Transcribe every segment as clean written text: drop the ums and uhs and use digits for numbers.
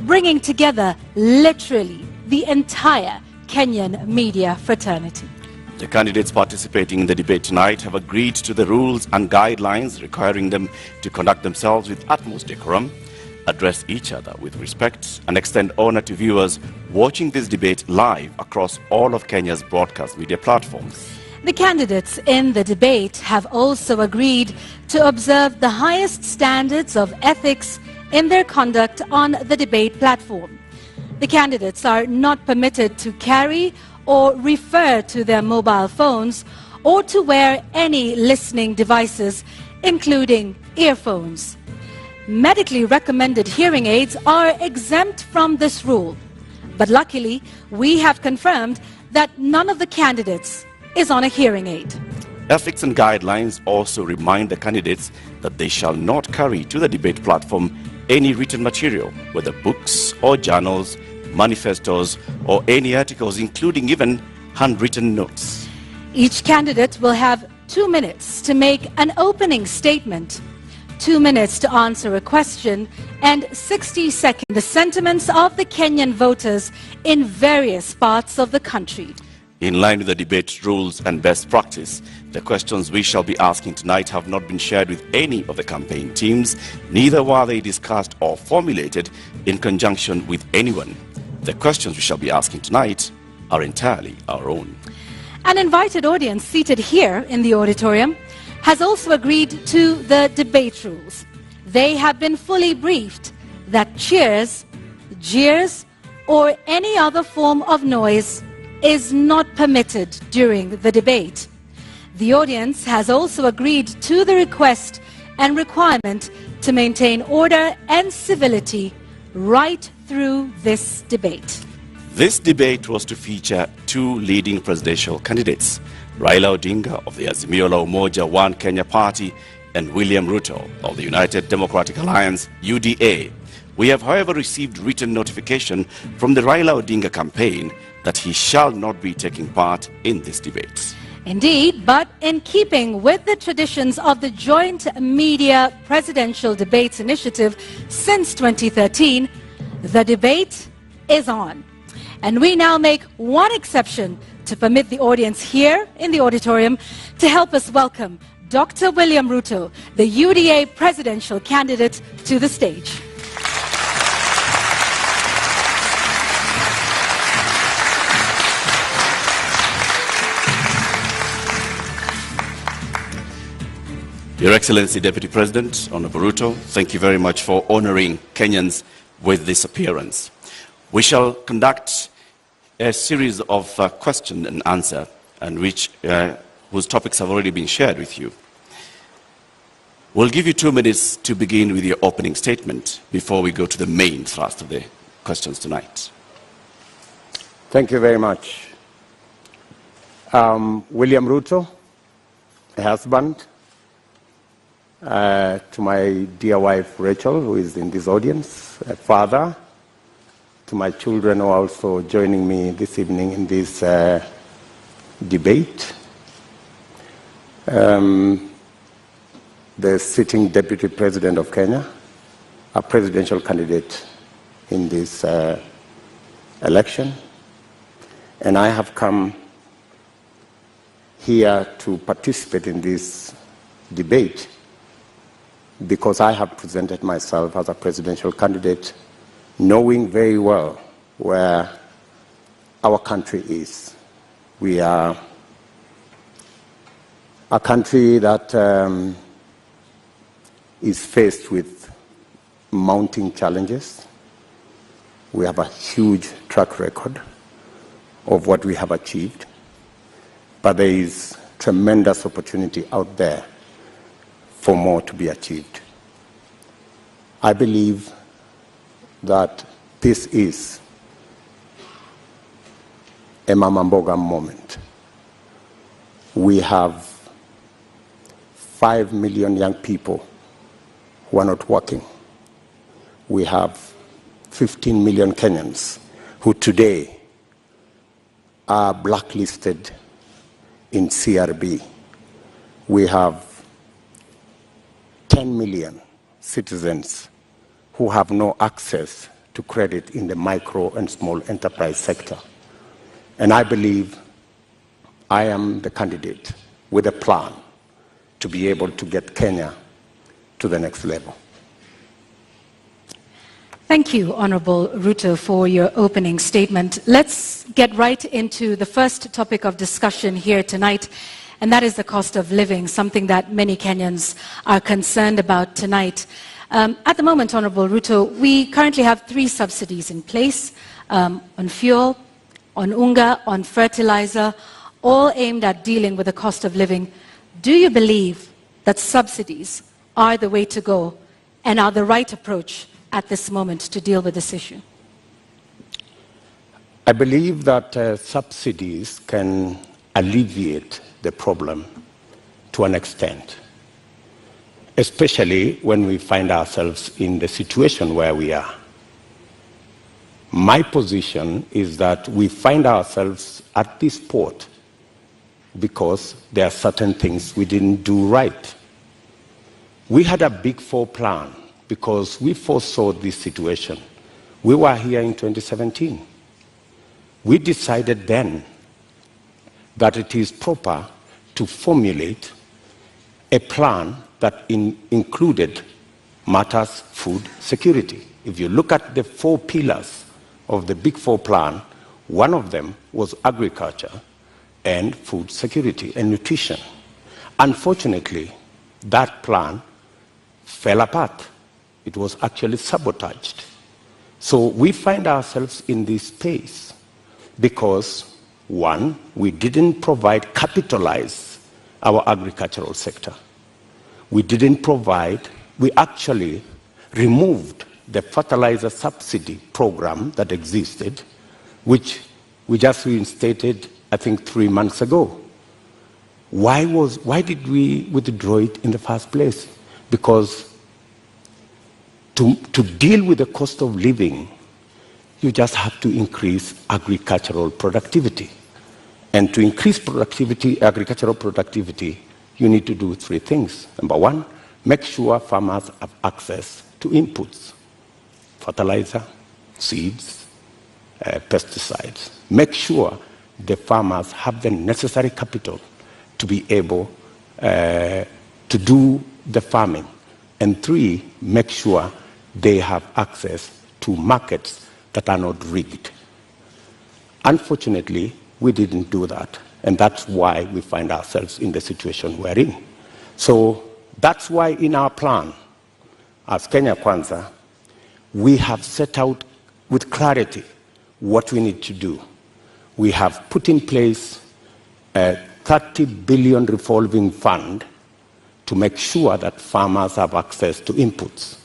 bringing together literally the entire Kenyan media fraternity. The candidates participating in the debate tonight have agreed to the rules and guidelines requiring them to conduct themselves with utmost decorum, address each other with respect, and extend honor to viewers watching this debate live across all of Kenya's broadcast media platforms. The candidates in the debate have also agreed to observe the highest standards of ethics in their conduct on the debate platform. The candidates are not permitted to carry or refer to their mobile phones or to wear any listening devices, including earphones. Medically recommended hearing aids are exempt from this rule. But luckily, we have confirmed that none of the candidates is on a hearing aid. Ethics and guidelines also remind the candidates that they shall not carry to the debate platform any written material, whether books or journals, manifestos, or any articles, including even handwritten notes. Each candidate will have 2 minutes to make an opening statement, 2 minutes to answer a question, and 60 seconds the sentiments of the Kenyan voters in various parts of the country. In line with the debate rules and best practice, the questions we shall be asking tonight have not been shared with any of the campaign teams, neither were they discussed or formulated in conjunction with anyone. The questions we shall be asking tonight are entirely our own. An invited audience seated here in the auditorium has also agreed to the debate rules. They have been fully briefed that cheers, jeers, or any other form of noise is not permitted during the debate. The audience has also agreed to the request and requirement to maintain order and civility right through this debate. This debate was to feature two leading presidential candidates, Raila Odinga of the Azimio la Umoja One Kenya Party and William Ruto of the United Democratic Alliance, UDA. We have, however, received written notification from the Raila Odinga campaign that he shall not be taking part in this debate. Indeed, but in keeping with the traditions of the Joint Media Presidential Debates Initiative since 2013, the debate is on. And we now make one exception to permit the audience here in the auditorium to help us welcome Dr. William Ruto, the UDA presidential candidate, to the stage. Your Excellency Deputy President, Honorable Ruto, thank you very much for honoring Kenyans with this appearance. We shall conduct a series of question and answer, and whose topics have already been shared with you. We'll give you 2 minutes to begin with your opening statement before we go to the main thrust of the questions tonight. Thank you very much. William Ruto, a husband, to my dear wife Rachel, who is in this audience, a father, to my children who are also joining me this evening in this debate, the sitting Deputy President of Kenya, a presidential candidate in this election, and I have come here to participate in this debate because I have presented myself as a presidential candidate, knowing very well where our country is. We are a country that is faced with mounting challenges. We have a huge track record of what we have achieved, but there is tremendous opportunity out there for more to be achieved. I believe that this is a Mama Mboga moment. We have 5 million young people who are not working. We have 15 million Kenyans who today are blacklisted in CRB. We have 10 million citizens who have no access to credit in the micro and small enterprise sector. And I believe I am the candidate with a plan to be able to get Kenya to the next level. Thank you, Honorable Ruto, for your opening statement. Let's get right into the first topic of discussion here tonight, and that is the cost of living, something that many Kenyans are concerned about tonight. At the moment, Honorable Ruto, we currently have 3 subsidies in place on fuel, on Unga, on fertilizer, all aimed at dealing with the cost of living. Do you believe that subsidies are the way to go and are the right approach at this moment to deal with this issue? I believe that subsidies can alleviate the problem to an extent, especially when we find ourselves in the situation where we are. My position is that we find ourselves at this port because there are certain things we didn't do right. We had a Big Four plan because we foresaw this situation. We were here in 2017. We decided then that it is proper to formulate a plan that included matters food security. If you look at the 4 pillars of the Big Four plan, one of them was agriculture and food security and nutrition. Unfortunately, that plan fell apart. It was actually sabotaged. So we find ourselves in this space because, one, we didn't capitalize our agricultural sector. We actually removed the fertilizer subsidy program that existed, which we just reinstated, I think, 3 months ago. Why did we withdraw it in the first place? Because to deal with the cost of living, you just have to increase agricultural productivity. And to increase agricultural productivity, you need to do 3 things. Number 1, make sure farmers have access to inputs, fertilizer, seeds, pesticides. Make sure the farmers have the necessary capital to be able to do the farming. And 3, make sure they have access to markets that are not rigged. Unfortunately, we didn't do that, and that's why we find ourselves in the situation we're in. So that's why in our plan, as Kenya Kwanza, we have set out with clarity what we need to do. We have put in place a 30 billion revolving fund to make sure that farmers have access to inputs.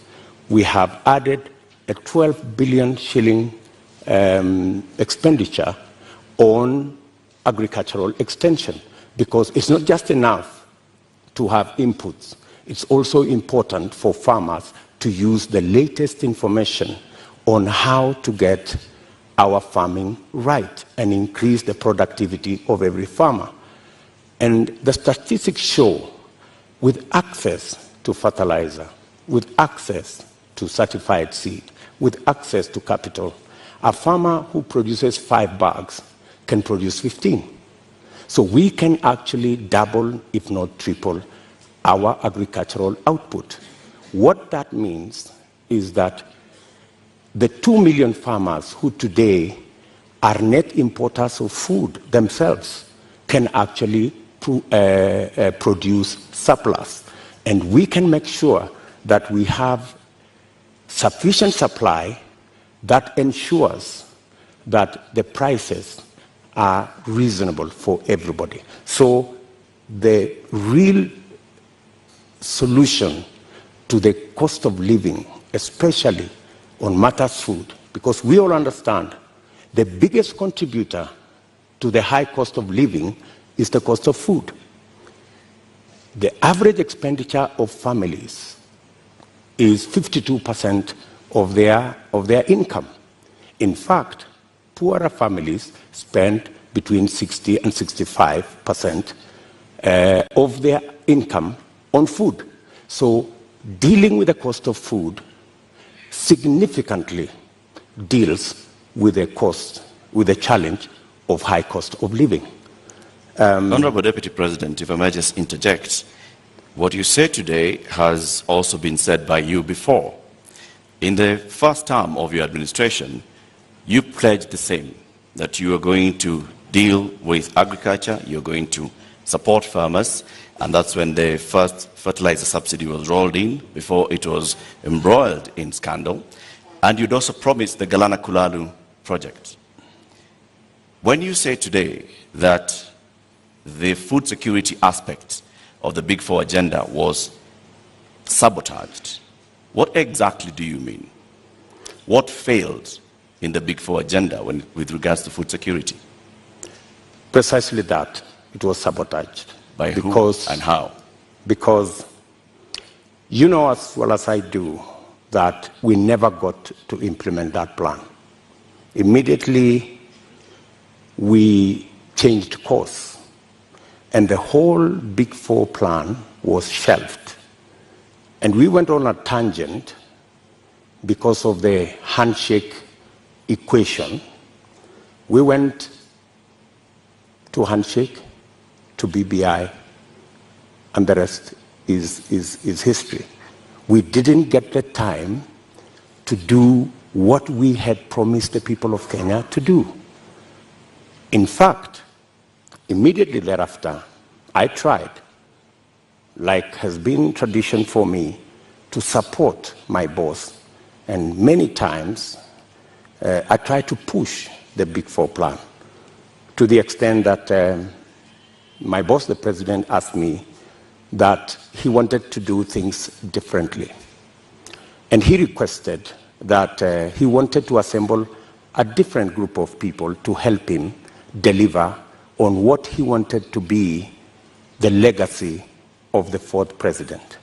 We have added a 12 billion shilling expenditure on agricultural extension, because it's not just enough to have inputs. It's also important for farmers to use the latest information on how to get our farming right and increase the productivity of every farmer. And the statistics show, with access to fertilizer, with access to certified seed, with access to capital, a farmer who produces 5 bags can produce 15. So we can actually double, if not triple, our agricultural output. What that means is that the 2 million farmers who today are net importers of food themselves can actually produce surplus. And we can make sure that we have sufficient supply that ensures that the prices are reasonable for everybody. So the real solution to the cost of living, especially on matters food, because we all understand the biggest contributor to the high cost of living is the cost of food. The average expenditure of families is 52% of their income. In fact, poorer families spend between 60 and 65% of their income on food. So dealing with the cost of food significantly deals with the challenge of high cost of living. Honorable Deputy President, if I may just interject, what you say today has also been said by you before. In the first term of your administration, you pledged the same, that you are going to deal with agriculture, you're going to support farmers, and that's when the first fertilizer subsidy was rolled in before it was embroiled in scandal. And you'd also promised the Galana Kulalu project. When you say today that the food security aspect of the Big Four agenda was sabotaged, what exactly do you mean? What failed in the Big Four agenda with regards to food security? Precisely that. It was sabotaged. By who and how? Because you know as well as I do that we never got to implement that plan. Immediately, we changed course, and the whole Big Four plan was shelved. And we went on a tangent because of the handshake equation. We went to handshake, to BBI, and the rest is history. We didn't get the time to do what we had promised the people of Kenya to do. In fact, immediately thereafter, I tried, like has been tradition for me, to support my boss. And many times, I tried to push the Big Four plan to the extent that my boss, the president, asked me that he wanted to do things differently. And he requested that he wanted to assemble a different group of people to help him deliver on what he wanted to be the legacy of the fourth president.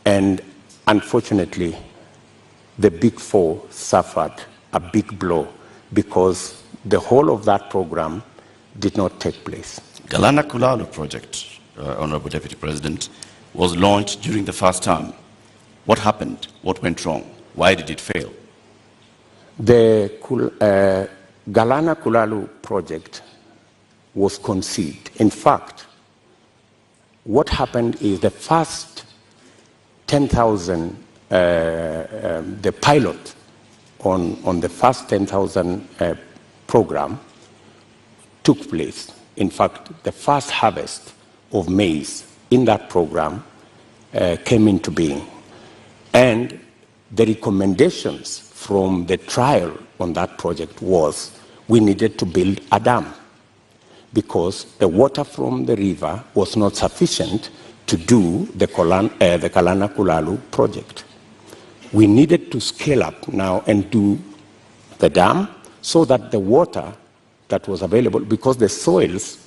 And unfortunately, the Big Four suffered a big blow because the whole of that program did not take place. Galana Kulalu project, Honorable Deputy President, was launched during the first term. What happened? What went wrong? Why did it fail? The Galana Kulalu project was conceived. In fact, what happened is the first 10,000, the pilot on the first 10,000 program took place. In fact, the first harvest of maize in that program came into being. And the recommendations from the trial on that project was we needed to build a dam because the water from the river was not sufficient to do the Galana Kulalu project. We needed to scale up now and do the dam so that the water that was available, because the soils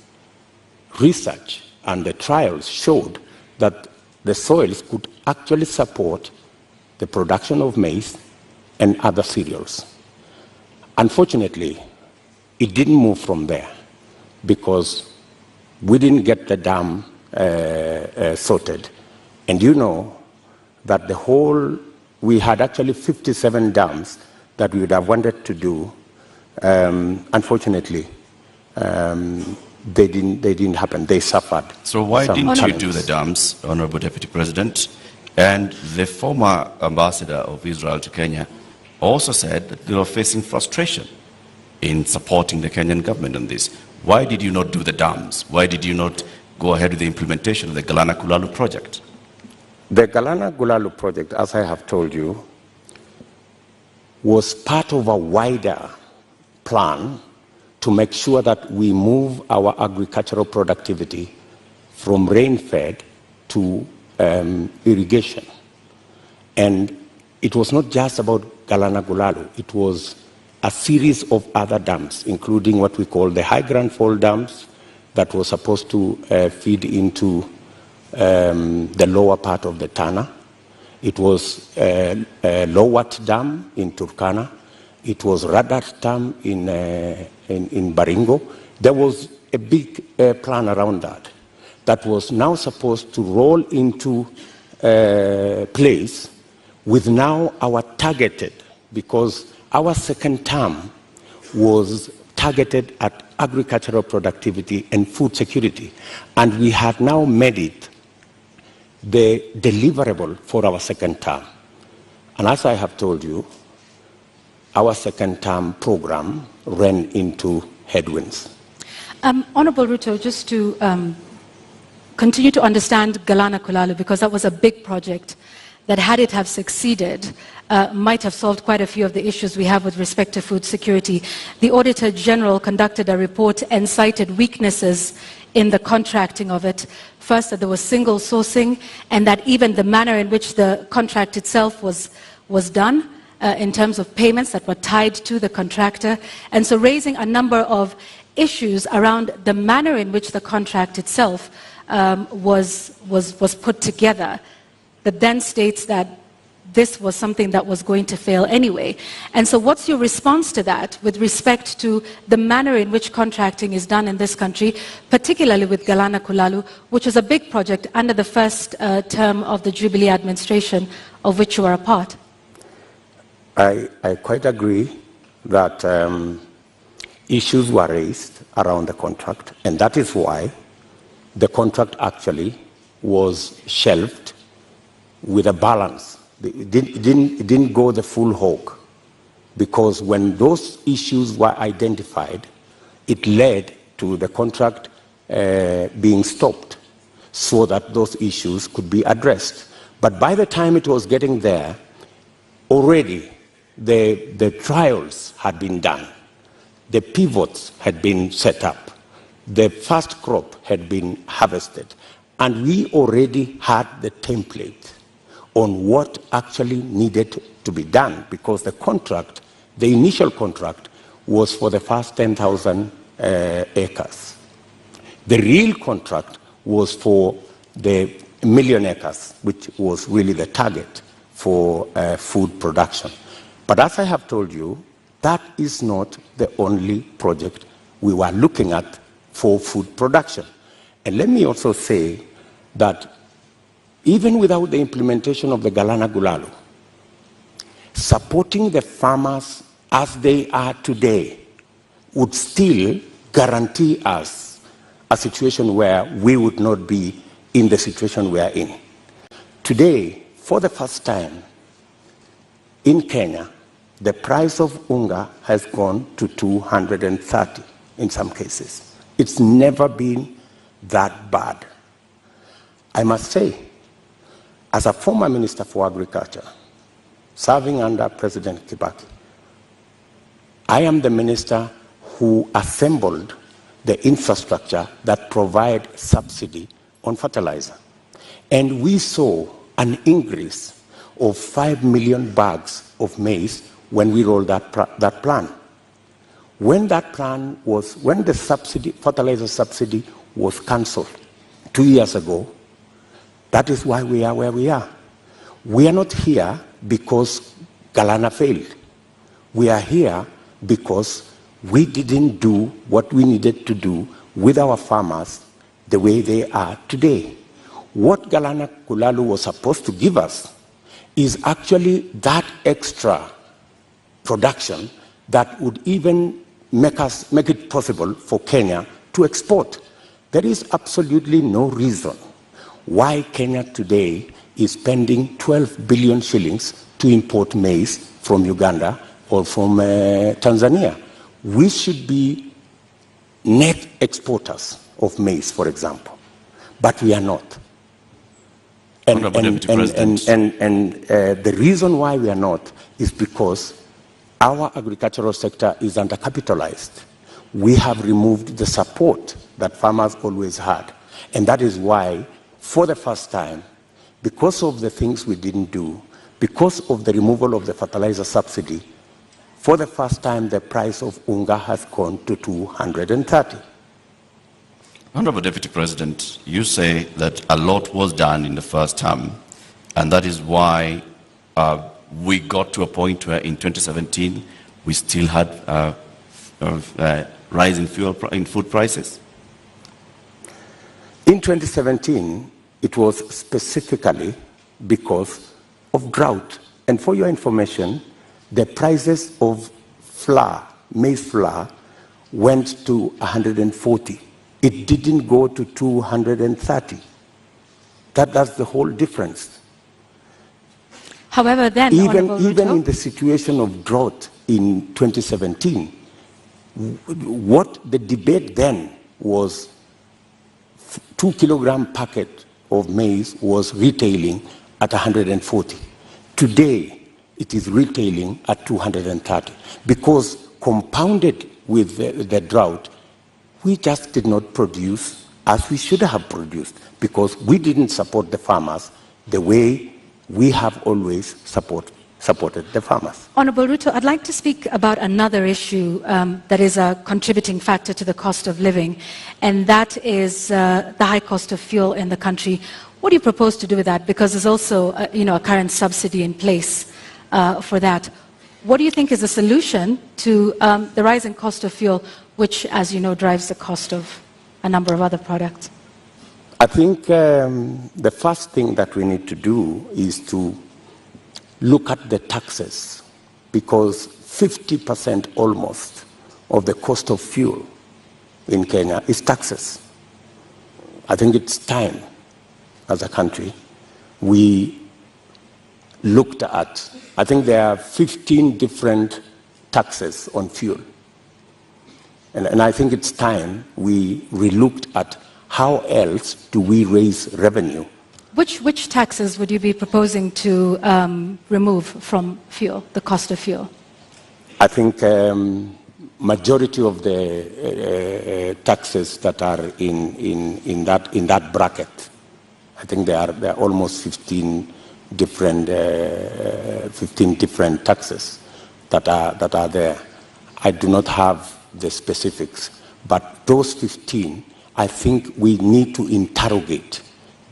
research and the trials showed that the soils could actually support the production of maize and other cereals. Unfortunately, it didn't move from there because we didn't get the dam sorted. And you know that we had actually 57 dams that we would have wanted to do. Unfortunately, they didn't happen. They suffered. So why didn't you do the dams, Honorable Deputy President? And the former ambassador of Israel to Kenya also said that they were facing frustration in supporting the Kenyan government on this. Why did you not do the dams? Why did you not go ahead with the implementation of the Galana Kulalu project? The Galana Kulalu project, as I have told you, was part of a wider plan to make sure that we move our agricultural productivity from rain-fed to irrigation. And it was not just about Galana Kulalu, it was a series of other dams, including what we call the high Grand Fall dams that was supposed to feed into the lower part of the Tana. It was Lowat Dam in Turkana. It was Radat Dam in Baringo. There was a big plan around that was now supposed to roll into place with now our targeted, because our second term was targeted at agricultural productivity and food security, and we have now made it the deliverable for our second term. And as I have told you, our second term program ran into headwinds. Honorable Ruto, just to continue to understand Galana Kulalu, because that was a big project that, had it have succeeded, might have solved quite a few of the issues we have with respect to food security. The Auditor General conducted a report and cited weaknesses in the contracting of it. First, that there was single sourcing, and that even the manner in which the contract itself was done, in terms of payments that were tied to the contractor. And so raising a number of issues around the manner in which the contract itself was put together, that then states that this was something that was going to fail anyway. And so what's your response to that with respect to the manner in which contracting is done in this country, particularly with Galana Kulalu, which is a big project under the first term of the Jubilee administration, of which you are a part? I quite agree that issues were raised around the contract, and that is why the contract actually was shelved with a balance. It didn't go the full hog, because when those issues were identified, it led to the contract being stopped so that those issues could be addressed. But by the time it was getting there, already the trials had been done, the pivots had been set up, the first crop had been harvested, and we already had the template on what actually needed to be done, because the contract, the initial contract, was for the first 10,000 acres. The real contract was for the 1 million acres, which was really the target for food production. But as I have told you, that is not the only project we were looking at for food production. And let me also say that even without the implementation of the Galana Kulalu, supporting the farmers as they are today would still guarantee us a situation where we would not be in the situation we are in. Today, for the first time in Kenya, the price of Unga has gone to 230 in some cases. It's never been that bad. I must say, as a former Minister for Agriculture, serving under President Kibaki, I am the minister who assembled the infrastructure that provide subsidy on fertilizer. And we saw an increase of 5 million bags of maize when we rolled that plan. When that plan was, when the fertilizer subsidy was cancelled 2 years ago, that is why we are where we are. We are not here because Galana failed. We are here because we didn't do what we needed to do with our farmers the way they are today. What Galana Kulalu was supposed to give us is actually that extra production that would even make it possible for Kenya to export. There is absolutely no reason why Kenya today is spending 12 billion shillings to import maize from Uganda or from Tanzania. We should be net exporters of maize, for example, but we are not. And the reason why we are not is because our agricultural sector is undercapitalized. We have removed the support that farmers always had. And that is why, for the first time, because of the things we didn't do, because of the removal of the fertilizer subsidy, for the first time, the price of Unga has gone to 230. Honorable Deputy President, you say that a lot was done in the first term, and that is why we got to a point where in 2017 we still had rise in food prices? In 2017, it was specifically because of drought. And for your information, the prices of flour, maize flour, went to 140. It didn't go to 230. That's the whole difference. However, then, even Ruto, in the situation of drought in 2017, what the debate then was, 2 kilogram packet of maize was retailing at 140. Today, it is retailing at 230 because compounded with the drought, we just did not produce as we should have produced because we didn't support the farmers the way we have always supported the farmers. Honorable Ruto, I'd like to speak about another issue that is a contributing factor to the cost of living, and that is the high cost of fuel in the country. What do you propose to do with that? Because there's also a current subsidy in place for that. What do you think is the solution to the rising cost of fuel, which, as you know, drives the cost of a number of other products? I think the first thing that we need to do is to look at the taxes, because 50% almost of the cost of fuel in Kenya is taxes. I think it's time, as a country, we looked at, I think there are 15 different taxes on fuel. And I think it's time we relooked at how else do we raise revenue. Which taxes would you be proposing to remove from fuel, the cost of fuel? I think majority of the taxes that are in that bracket, I think there are almost 15 different taxes that are there. I do not have the specifics, but those 15, I think we need to interrogate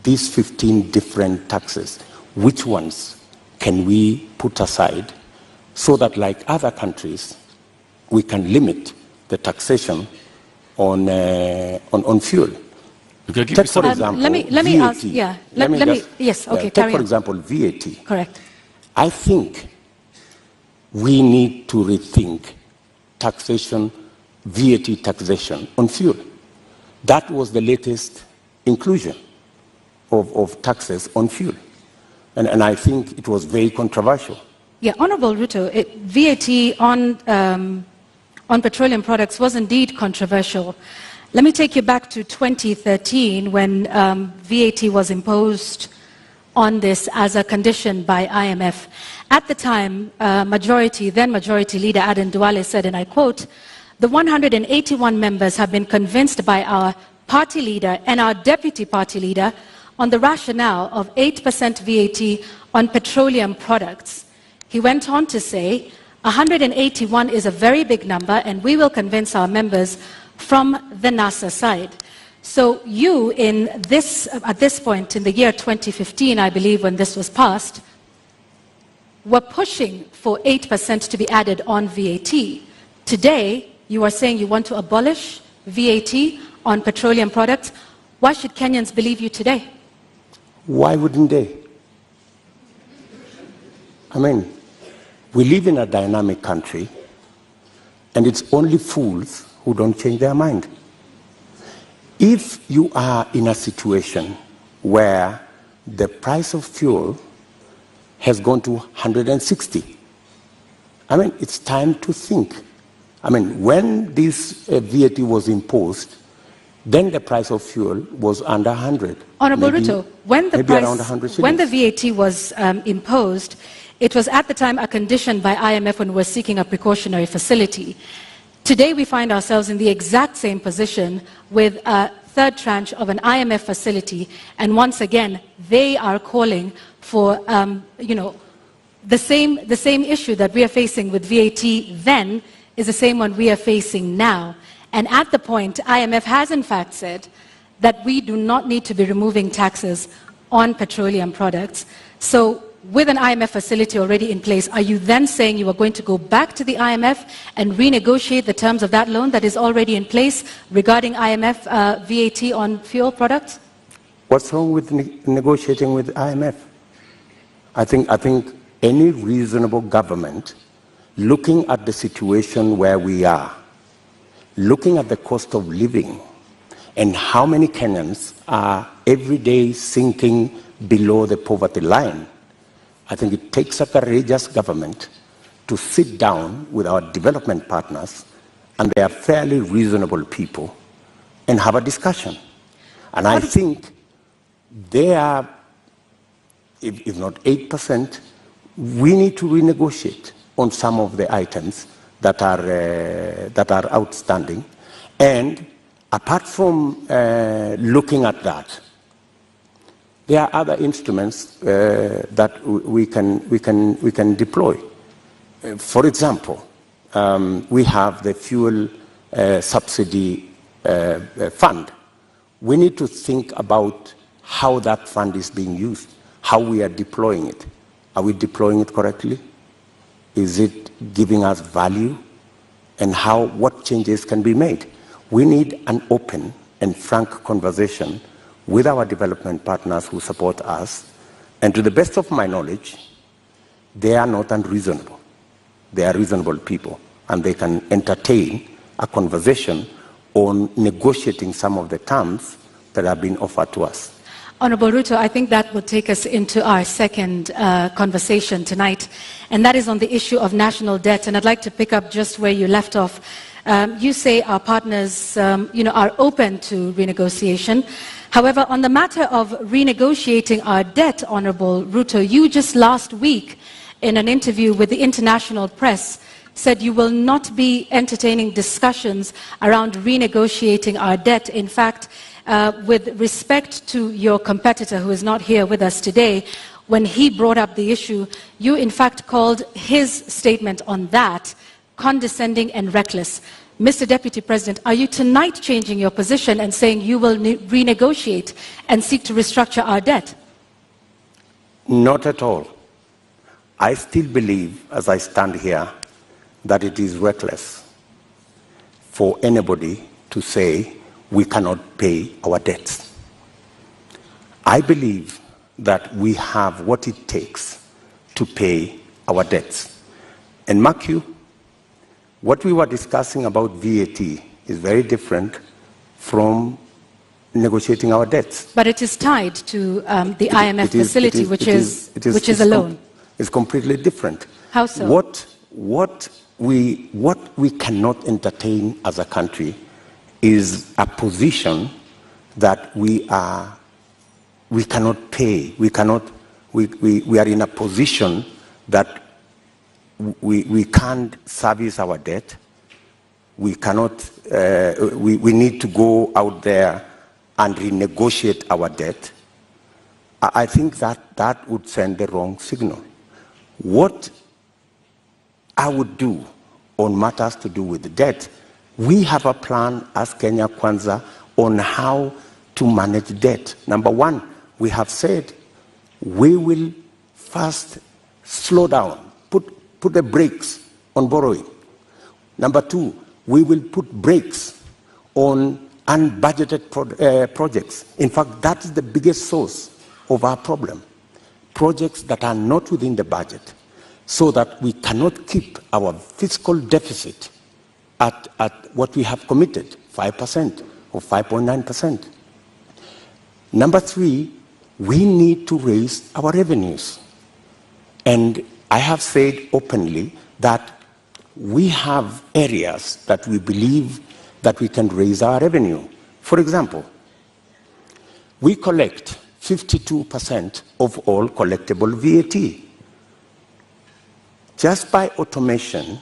these 15 different taxes. Which ones can we put aside so that, like other countries, we can limit the taxation on fuel? Take, for example, let me VAT. ask, yeah. Yes, okay, take, carry for on. example, VAT. Correct. I think we need to rethink taxation, VAT taxation on fuel. That was the latest inclusion of taxes on fuel. And I think it was very controversial. Yeah, Honorable Ruto, VAT on petroleum products was indeed controversial. Let me take you back to 2013 when VAT was imposed on this as a condition by IMF. At the time, then Majority Leader Aden Duale said, and I quote, "The 181 members have been convinced by our party leader and our deputy party leader on the rationale of 8% VAT on petroleum products." He went on to say, 181 is a very big number and we will convince our members from the NASA side. So you, at this point in the year 2015, I believe, when this was passed, were pushing for 8% to be added on VAT. Today, you are saying you want to abolish VAT on petroleum products. Why should Kenyans believe you today? Why wouldn't they? I mean, we live in a dynamic country, and it's only fools who don't change their mind. If you are in a situation where the price of fuel has gone to 160, I mean, it's time to think. I mean, when this VAT was imposed, then the price of fuel was under 100. Honorable Ruto, when the VAT was imposed, it was at the time a condition by IMF when we were seeking a precautionary facility. Today we find ourselves in the exact same position with a third tranche of an IMF facility, and once again they are calling for the same issue that we are facing with VAT then is the same one we are facing now. And at the point, IMF has in fact said that we do not need to be removing taxes on petroleum products. So with an IMF facility already in place, are you then saying you are going to go back to the IMF and renegotiate the terms of that loan that is already in place regarding IMF VAT on fuel products? What's wrong with negotiating with IMF? I think any reasonable government looking at the situation where we are, looking at the cost of living, and how many Kenyans are every day sinking below the poverty line, I think it takes a courageous government to sit down with our development partners, and they are fairly reasonable people, and have a discussion. And I think they are, if not 8%, we need to renegotiate on some of the items that are outstanding. And apart from looking at that, there are other instruments that we can deploy. For example, we have the fuel subsidy fund. We need to think about how that fund is being used, how we are deploying it. Are we deploying it correctly? Is it giving us value? And what changes can be made? We need an open and frank conversation with our development partners who support us. And to the best of my knowledge, they are not unreasonable. They are reasonable people, and they can entertain a conversation on negotiating some of the terms that have been offered to us. Honorable Ruto, I think that will take us into our second conversation tonight, and that is on the issue of national debt. And I'd like to pick up just where you left off. You say our partners are open to renegotiation. However, on the matter of renegotiating our debt, Honorable Ruto, you just last week in an interview with the international press said you will not be entertaining discussions around renegotiating our debt. In fact, with respect to your competitor, who is not here with us today, when he brought up the issue, you in fact called his statement on that condescending and reckless. Mr. Deputy President, are you tonight changing your position and saying you will renegotiate and seek to restructure our debt? Not at all. I still believe, as I stand here, that it is reckless for anybody to say we cannot pay our debts. I believe that we have what it takes to pay our debts. And mark you, what we were discussing about VAT is very different from negotiating our debts. But it is tied to the IMF facility, which is a loan. It's completely different. How so? What we cannot entertain as a country is a position that we cannot pay. We are in a position that we can't service our debt. We cannot. We need to go out there and renegotiate our debt. I think that would send the wrong signal. What I would do on matters to do with the debt, we have a plan as Kenya Kwanza on how to manage debt. Number one, we have said we will first slow down, put the brakes on borrowing. Number two, we will put brakes on unbudgeted projects. In fact, that is the biggest source of our problem. Projects that are not within the budget, so that we cannot keep our fiscal deficit at what we have committed, 5% or 5.9%. Number three, we need to raise our revenues. And I have said openly that we have areas that we believe that we can raise our revenue. For example, we collect 52% of all collectible VAT. Just by automation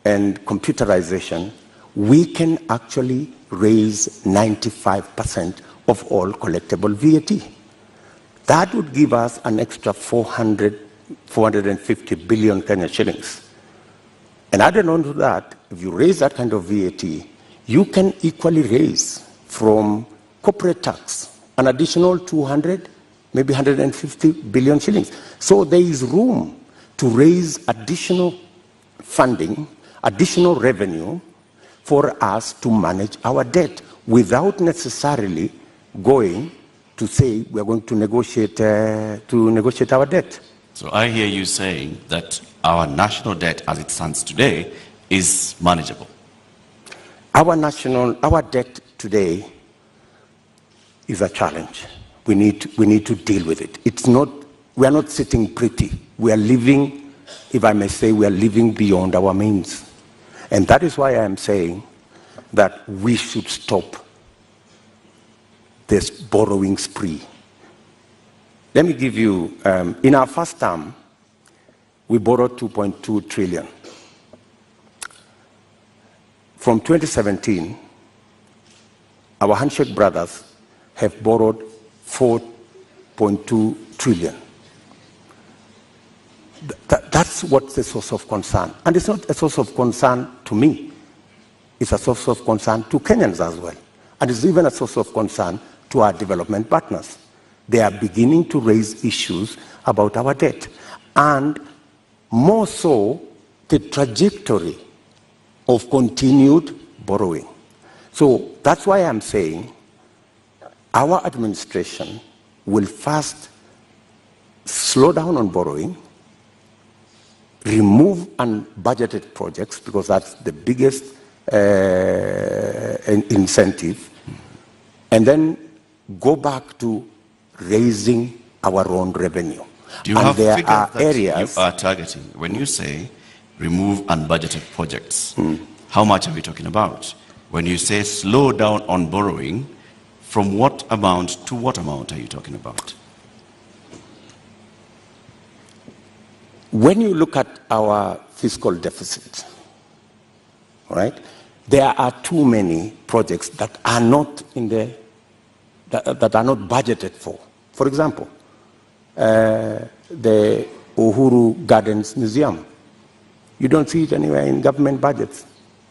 and computerization, we can actually raise 95% of all collectible VAT. That would give us an extra 450 billion Kenya shillings. And added on to that, if you raise that kind of VAT, you can equally raise from corporate tax an additional 200, maybe 150 billion shillings. So there is room to raise additional funding, additional revenue for us to manage our debt without necessarily going to say we're going to negotiate our debt. So I hear you saying that our national debt as it stands today is manageable? Our debt today is a challenge. We need to deal with it. We are not sitting pretty. We are living, if I may say, we are living beyond our means. And that is why I am saying that we should stop this borrowing spree. Let me give you, in our first term, we borrowed 2.2 trillion. From 2017, our handshake brothers have borrowed 4.2 trillion. That's what's the source of concern. And it's not a source of concern to me. It's a source of concern to Kenyans as well. And it's even a source of concern to our development partners. They are beginning to raise issues about our debt. And more so, the trajectory of continued borrowing. So that's why I'm saying our administration will first slow down on borrowing, remove unbudgeted projects, because that's the biggest incentive, and then go back to raising our own revenue. Do you have figures that you are targeting? When you say remove unbudgeted projects, how much are we talking about? When you say slow down on borrowing, from what amount to what amount are you talking about? When you look at our fiscal deficit, right, there are too many projects that are not that are not budgeted for. For example, the Uhuru Gardens Museum. You don't see it anywhere in government budgets,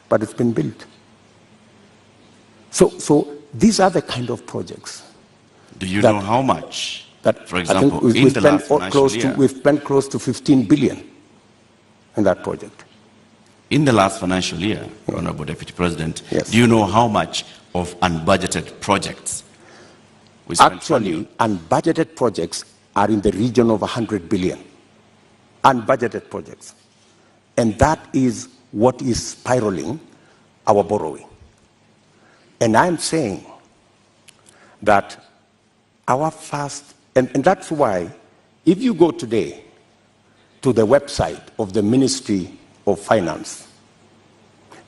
but it's been built. So these are the kind of projects. Do you know how much? That, for example, in the last financial year, we've spent close to 15 billion in that project. In the last financial year, Honorable Deputy President, yes. Do you know how much of unbudgeted projects we spent? Actually, unbudgeted projects are in the region of 100 billion. Unbudgeted projects. And that is what is spiraling our borrowing. And I'm saying that our first, and that's why, if you go today to the website of the Ministry of Finance,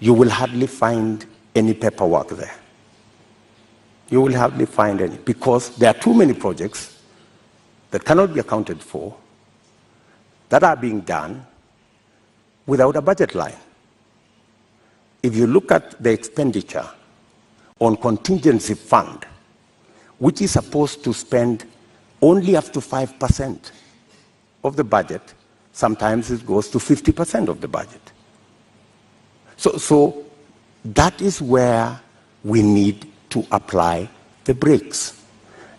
you will hardly find any paperwork there. You will hardly find any, because there are too many projects that cannot be accounted for that are being done without a budget line. If you look at the expenditure on contingency fund, which is supposed to spend only up to 5% of the budget, sometimes it goes to 50% of the budget. So that is where we need to apply the brakes.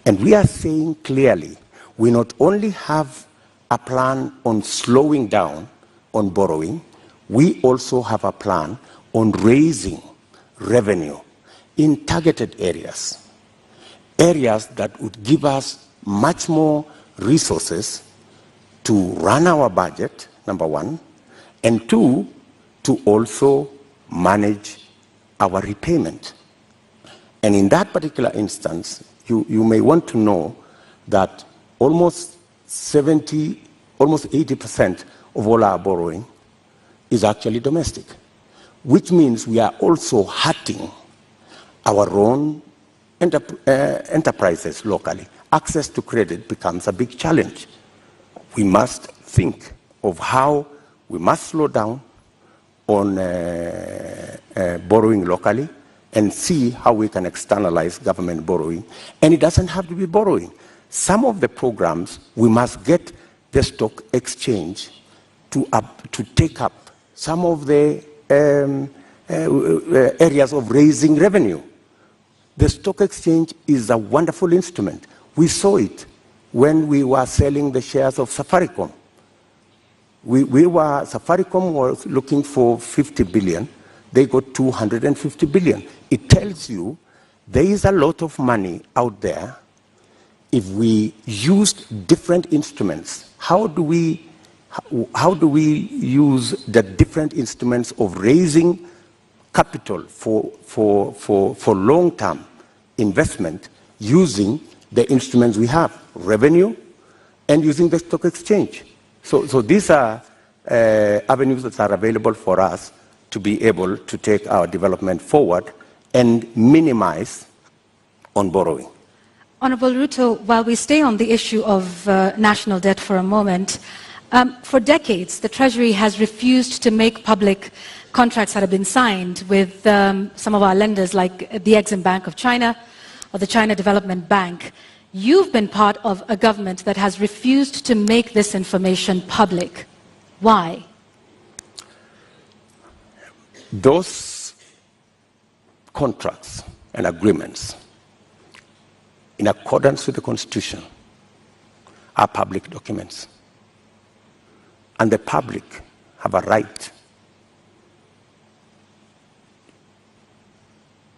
And we are saying clearly, we not only have a plan on slowing down on borrowing, we also have a plan on raising revenue in targeted areas. Areas that would give us much more resources to run our budget, number one, and two, to also manage our repayment. And in that particular instance, you may want to know that almost 80% of all our borrowing is actually domestic, which means we are also hurting our own enterprises locally. Access to credit becomes a big challenge. We must think of how we must slow down on borrowing locally and see how we can externalize government borrowing. And it doesn't have to be borrowing. Some of the programs, we must get the stock exchange to take up some of the areas of raising revenue. The stock exchange is a wonderful instrument. We saw it when we were selling the shares of Safaricom. Safaricom was looking for 50 billion. They got 250 billion. It tells you there is a lot of money out there. If we used different instruments, how do we how do we use the different instruments of raising capital for long-term investment using the instruments we have, revenue, and using the stock exchange. So these are avenues that are available for us to be able to take our development forward and minimize on borrowing. Honorable Ruto, while we stay on the issue of national debt for a moment, for decades the Treasury has refused to make public contracts that have been signed with some of our lenders like the Exim Bank of China or the China Development Bank. You've been part of a government that has refused to make this information public. Why? Those contracts and agreements, in accordance with the Constitution, are public documents. And the public have a right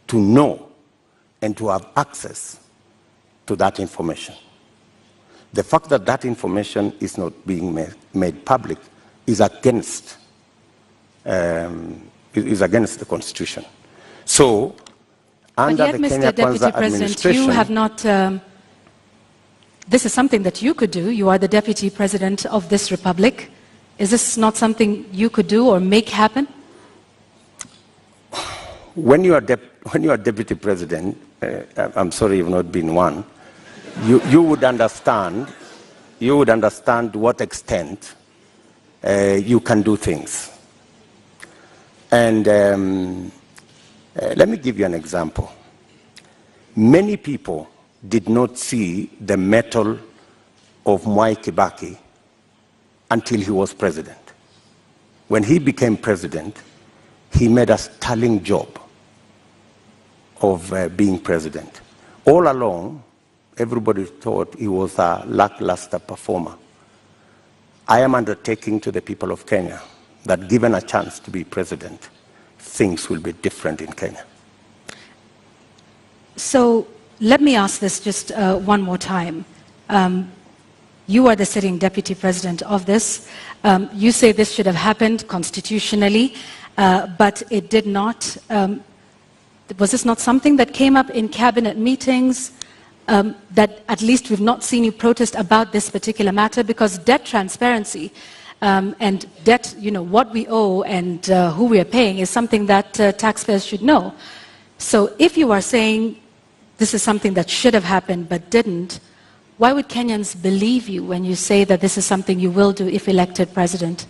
to know and to have access to that information. The fact that that information is not being made public is against the Constitution. So, under but yet, the Kenya Mr. Deputy Kwanza President, administration, you have not. This is something that you could do. You are the Deputy President of this republic. Is this not something you could do or make happen? When you are Deputy President, I'm sorry you've not been one, you would understand to what extent you can do things. And let me give you an example. Many people did not see the mettle of Mwai Kibaki until he was president. When he became president, he made a sterling job of being president. All along, everybody thought he was a lackluster performer. I am undertaking to the people of Kenya that given a chance to be president, things will be different in Kenya. So let me ask this just one more time. You are the sitting Deputy President of this. You say this should have happened constitutionally, but it did not. Was this not something that came up in cabinet meetings, that at least we've not seen you protest about this particular matter? Because debt transparency and debt, what we owe and who we are paying is something that taxpayers should know. So if you are saying this is something that should have happened but didn't, why would Kenyans believe you when you say that this is something you will do if elected president?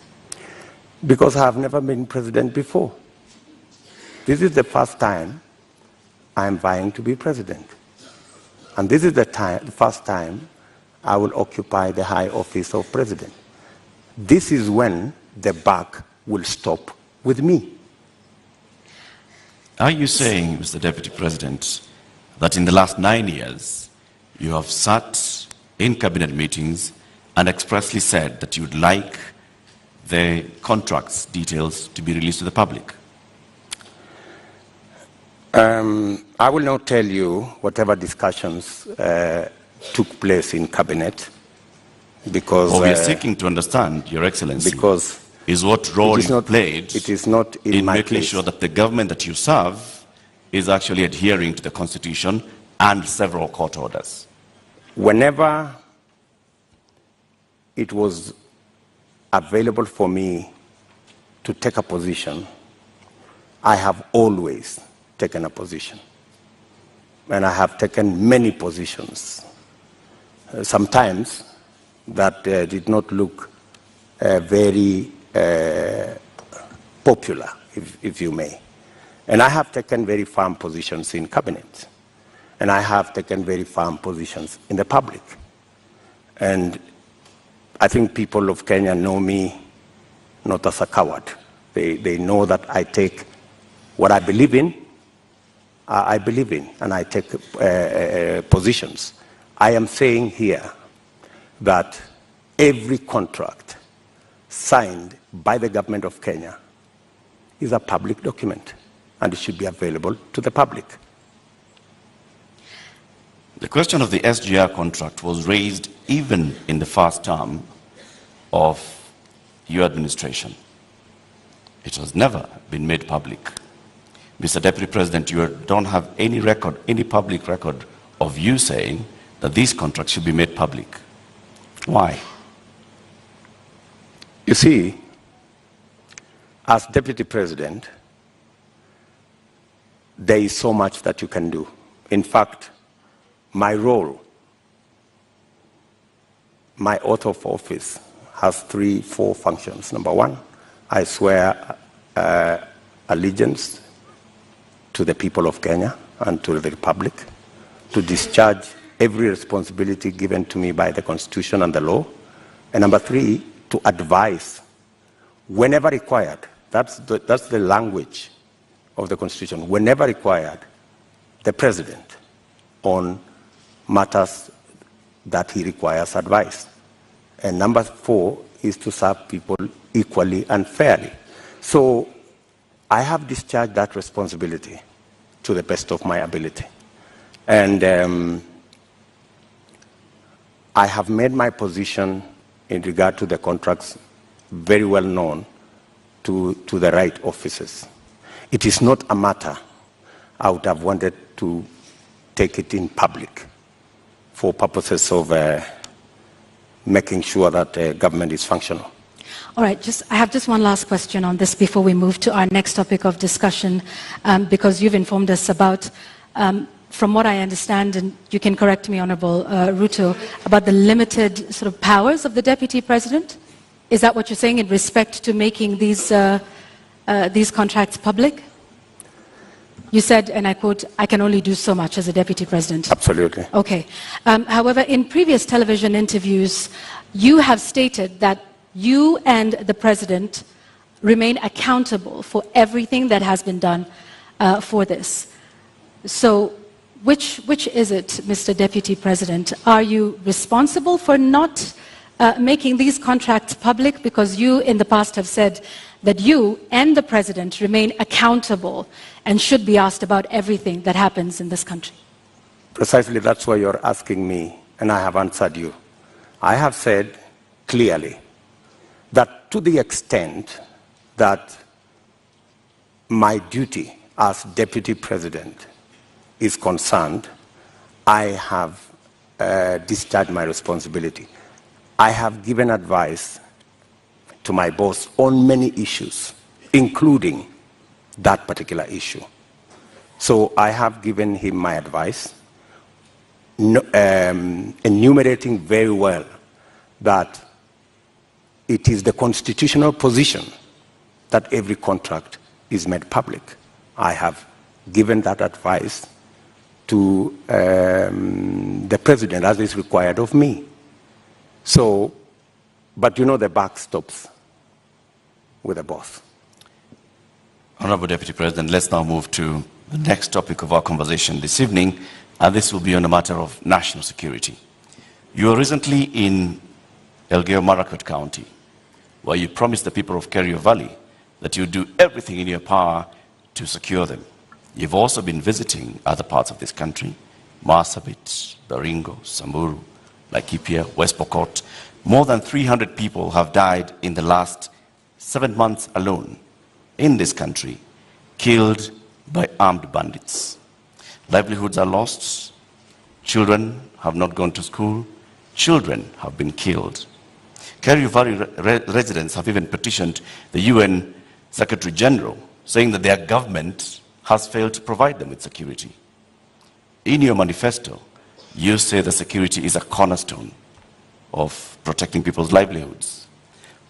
Because I have never been president before. This is the first time I am vying to be president. And this is the first time I will occupy the high office of president. This is when the buck will stop with me. Are you saying, Mr. Deputy President, that in the last 9 years, you have sat in cabinet meetings and expressly said that you would like the contracts details to be released to the public? I will not tell you whatever discussions took place in cabinet, because we are seeking to understand, Your Excellency, because is what role you played it is not in making place. Sure that the government that you serve is actually adhering to the Constitution and several court orders. Whenever it was available for me to take a position, I have always taken a position. And I have taken many positions. Sometimes that did not look very popular, if you may. And I have taken very firm positions in cabinet. And I have taken very firm positions in the public. And I think people of Kenya know me not as a coward. They know that I take what I believe in, and I take positions. I am saying here that every contract signed by the government of Kenya is a public document, and it should be available to the public. The question of the SGR contract was raised even in the first term of your administration. It has never been made public. Mr. Deputy President, you don't have any record, any public record of you saying that these contracts should be made public. Why? You see, as Deputy President, there is so much that you can do. In fact, my role, my oath of office has 3-4 functions. Number one, I swear allegiance to the people of Kenya and to the Republic, to discharge every responsibility given to me by the Constitution and the law. And number 3, to advise whenever required. That's the language of the Constitution. Whenever required, the President on matters that he requires advice. And number 4 is to serve people equally and fairly. So I have discharged that responsibility to the best of my ability. And I have made my position in regard to the contracts very well known to the right officers. It is not a matter I would have wanted to take it in public for purposes of making sure that government is functional. All right, I have just one last question on this before we move to our next topic of discussion, because you've informed us about, from what I understand, and you can correct me, Honorable Ruto, about the limited sort of powers of the Deputy President. Is that what you're saying in respect to making these contracts public? You said, and I quote, "I can only do so much as a Deputy President." Absolutely. Okay. However, in previous television interviews, you have stated that you and the President remain accountable for everything that has been done for this. So which is it, Mr. Deputy President? Are you responsible for not making these contracts public? Because you in the past have said that you and the President remain accountable and should be asked about everything that happens in this country. Precisely, that's why you're asking me, and I have answered you. I have said clearly that to the extent that my duty as Deputy President is concerned, I have discharged my responsibility. I have given advice to my boss on many issues, including that particular issue. So I have given him my advice, enumerating very well that it is the constitutional position that every contract is made public. I have given that advice to the President as is required of me. So, but you know the buck stops with the boss. Honorable Deputy President, let's now move to the next topic of our conversation this evening, and this will be on a matter of national security. You were recently in Elgeyo-Marakwet County, where you promised the people of Kerio Valley that you do everything in your power to secure them. You've also been visiting other parts of this country, Marsabit, Baringo, Samburu, Laikipia, West Pokot. More than 300 people have died in the last 7 months alone in this country, killed by armed bandits. Livelihoods are lost. Children have not gone to school. Children have been killed. Kerio Valley residents have even petitioned the UN Secretary General, saying that their government has failed to provide them with security. In your manifesto, you say that security is a cornerstone of protecting people's livelihoods.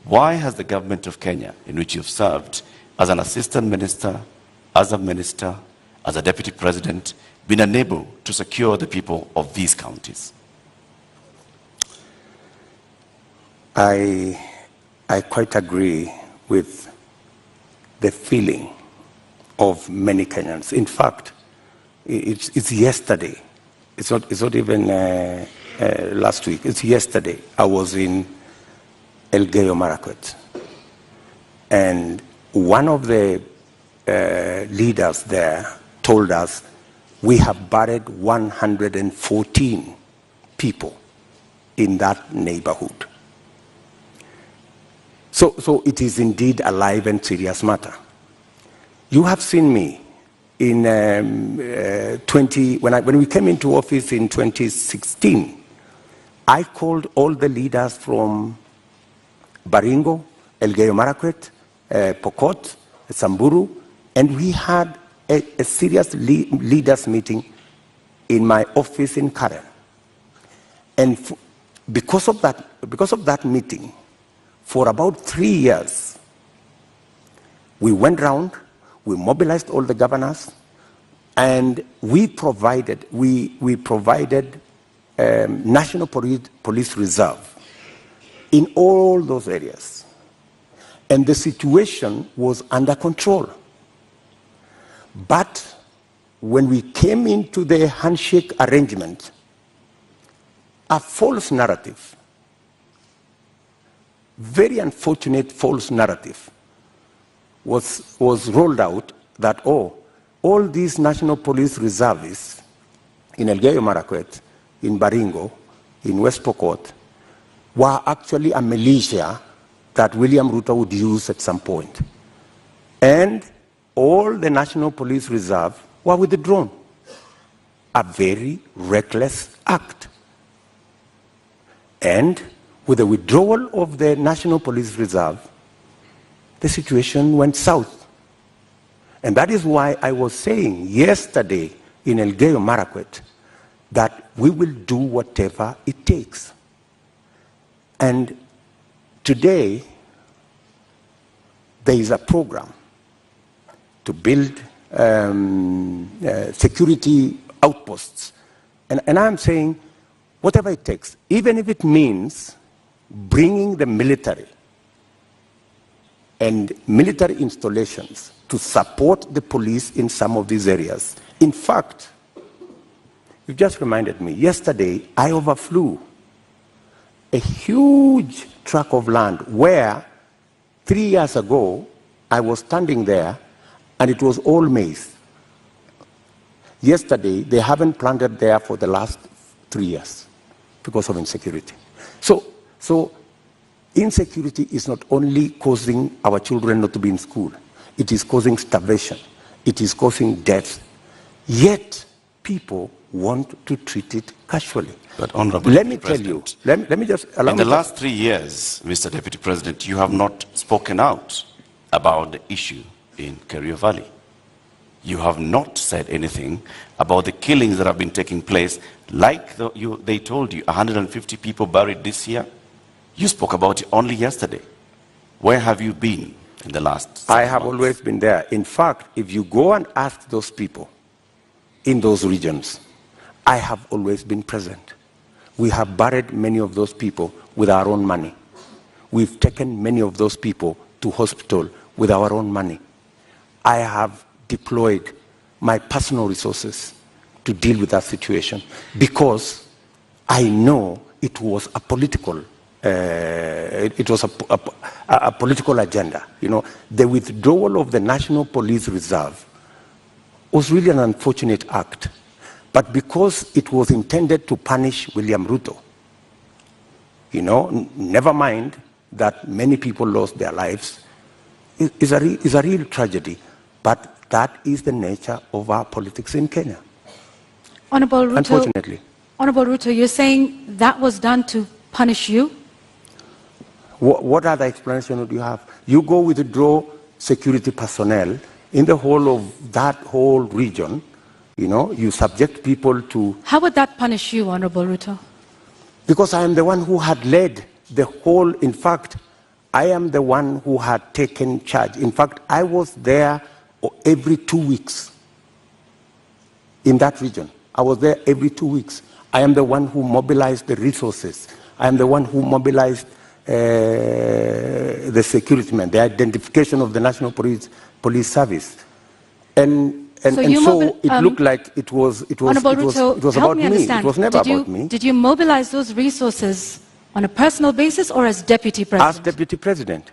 Why has the government of Kenya, in which you've served as an assistant minister, as a minister, as a deputy president, been unable to secure the people of these counties? I quite agree with the feeling of many Kenyans. In fact, it's yesterday. It's not even last week. It's yesterday. I was in Elgeyo-Marakwet, and one of the leaders there told us we have buried 114 people in that neighborhood. So it is indeed a live and serious matter. You have seen me in when we came into office in 2016. I called all the leaders from Baringo, Elgeyo Marakwet, Pokot, Samburu, and we had a serious leaders meeting in my office in Karen. And because of that meeting, for about 3 years, we went round, we mobilized all the governors, and we provided National Police Reserve in all those areas. And the situation was under control. But when we came into the handshake arrangement, a false narrative, very unfortunate false narrative, was rolled out that, all these National Police Reservists in Elgeyo Marakwet, in Baringo, in West Pokot, were actually a militia that William Ruto would use at some point. And all the National Police Reserve were withdrawn. A very reckless act. And with the withdrawal of the National Police Reserve, the situation went south. And that is why I was saying yesterday in Elgeyo Marakwet that we will do whatever it takes. And today, there is a program to build security outposts. And I'm saying, whatever it takes, even if it means bringing the military and military installations to support the police in some of these areas. In fact, you just reminded me, yesterday I overflew a huge tract of land where 3 years ago I was standing there and it was all maize. Yesterday, they haven't planted there for the last 3 years because of insecurity. So insecurity is not only causing our children not to be in school, it is causing starvation, it is causing death. Yet, people want to treat it casually. But Honorable let me tell you, let me just allow in the last 3 years, Mr. Deputy President, you have not spoken out about the issue in Kerio Valley. You have not said anything about the killings that have been taking place, like they told you, 150 people buried this year. You spoke about it only yesterday. Where have you been in the last 6 months? I have always been there. In fact, if you go and ask those people in those regions, I have always been present. We have buried many of those people with our own money. We've taken many of those people to hospital with our own money. I have deployed my personal resources to deal with that situation because I know it was a political political agenda. You know, the withdrawal of the National Police Reserve was really an unfortunate act. But because it was intended to punish William Ruto, you know, never mind that many people lost their lives, is a real tragedy. But that is the nature of our politics in Kenya. Honorable Ruto, unfortunately. Honorable Ruto, you're saying that was done to punish you? What other explanation would you have? You go withdraw security personnel in the whole of that whole region, you know, you subject people to... How would that punish you, Honorable Ruto? Because I am the one who had led the whole, in fact, I am the one who had taken charge. In fact, I was there every 2 weeks in that region. I was there every 2 weeks. I am the one who mobilized the resources. I am the one who mobilized the security men, the identification of the National Police Service. And so it looked like it was about me. It was never about me. Did you mobilize those resources on a personal basis or as Deputy President? As Deputy President.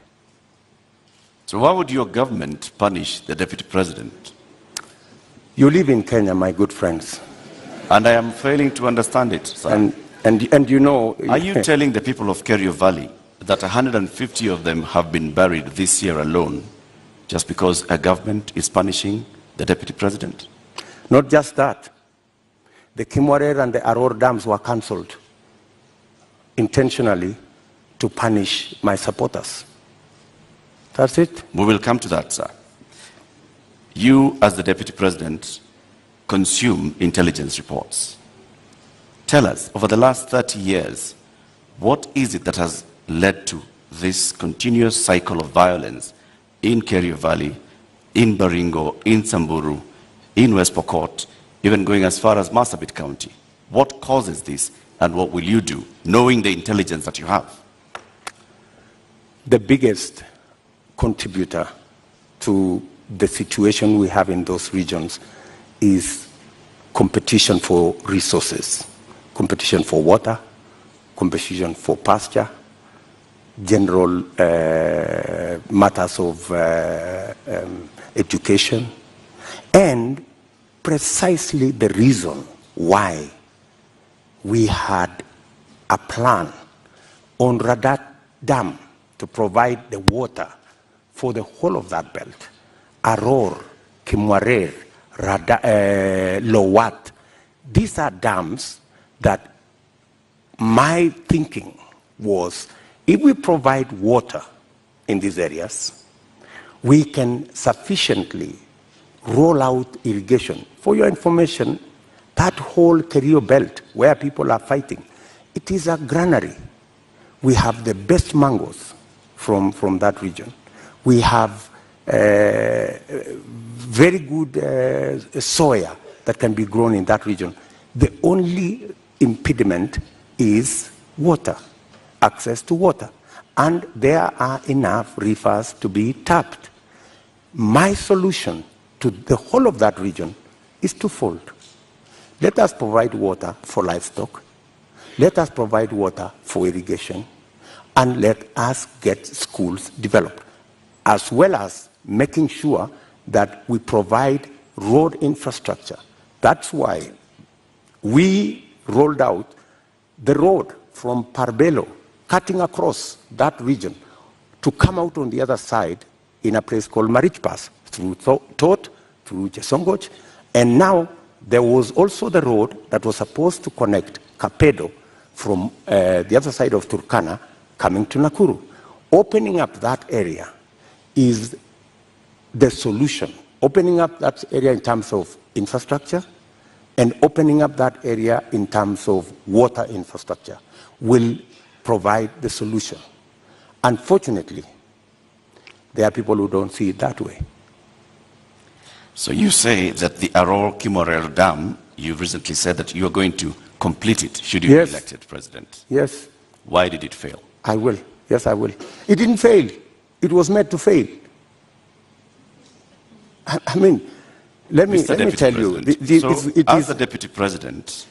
So why would your government punish the Deputy President? You live in Kenya, my good friends. And I am failing to understand it, sir. And you know... Are you telling the people of Kerio Valley that 150 of them have been buried this year alone just because a government is punishing the deputy president? Not just that. The Kimwarer and the Aror dams were cancelled intentionally to punish my supporters. That's it. We will come to that, sir. You, as the deputy president, consume intelligence reports. Tell us, over the last 30 years, what is it that has led to this continuous cycle of violence in Kerio Valley, in Baringo, in Samburu, in West Pokot, even going as far as Marsabit County? What causes this, and what will you do, knowing the intelligence that you have? The biggest contributor to the situation we have in those regions is competition for resources, competition for water, competition for pasture, general matters of education, and precisely the reason why we had a plan on Radat Dam to provide the water for the whole of that belt. Aror, Kimwarer, Lowat. These are dams that my thinking was, if we provide water in these areas, we can sufficiently roll out irrigation. For your information, that whole Kerio belt where people are fighting, it is a granary. We have the best mangoes from that region. We have very good soya that can be grown in that region. The only impediment is water, access to water. And there are enough rivers to be tapped. My solution to the whole of that region is twofold. Let us provide water for livestock. Let us provide water for irrigation. And let us get schools developed, as well as making sure that we provide road infrastructure. That's why we rolled out the road from Parbelo, cutting across that region, to come out on the other side in a place called Marich Pass, through Tot, through Jesongoch, and now there was also the road that was supposed to connect Kapedo from the other side of Turkana coming to Nakuru. Opening up that area is the solution. Opening up that area in terms of infrastructure and opening up that area in terms of water infrastructure will provide the solution. Unfortunately, there are people who don't see it that way. So you say that the Aror Kimwarer Dam, you recently said that you are going to complete it should you be elected president. Yes. Why did it fail? I will. Yes, I will. It didn't fail. It was meant to fail. I mean, let me tell you. As the deputy president,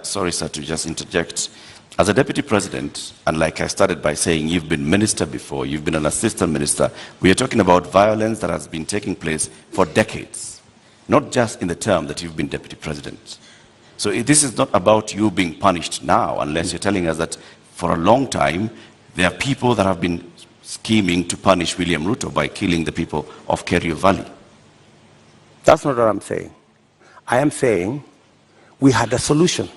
sorry, sir, to just interject. As a deputy president, and like I started by saying, you've been minister before, you've been an assistant minister. We are talking about violence that has been taking place for decades, not just in the term that you've been deputy president. So this is not about you being punished now, unless you're telling us that for a long time, there are people that have been scheming to punish William Ruto by killing the people of Kerio Valley. That's not what I'm saying. I am saying we had a solution.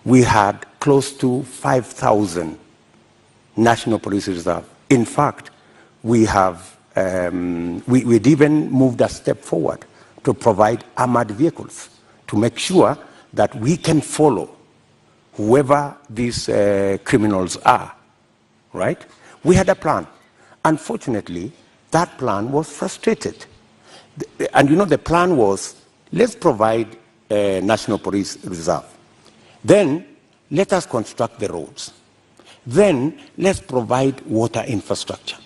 We had close to 5,000 National Police Reserve. In fact, we have we'd even moved a step forward to provide armored vehicles to make sure that we can follow whoever these criminals are, right? We had a plan. Unfortunately, that plan was frustrated. And you know, the plan was, let's provide a National Police Reserve. Then, let us construct the roads. Then, let's provide water infrastructure.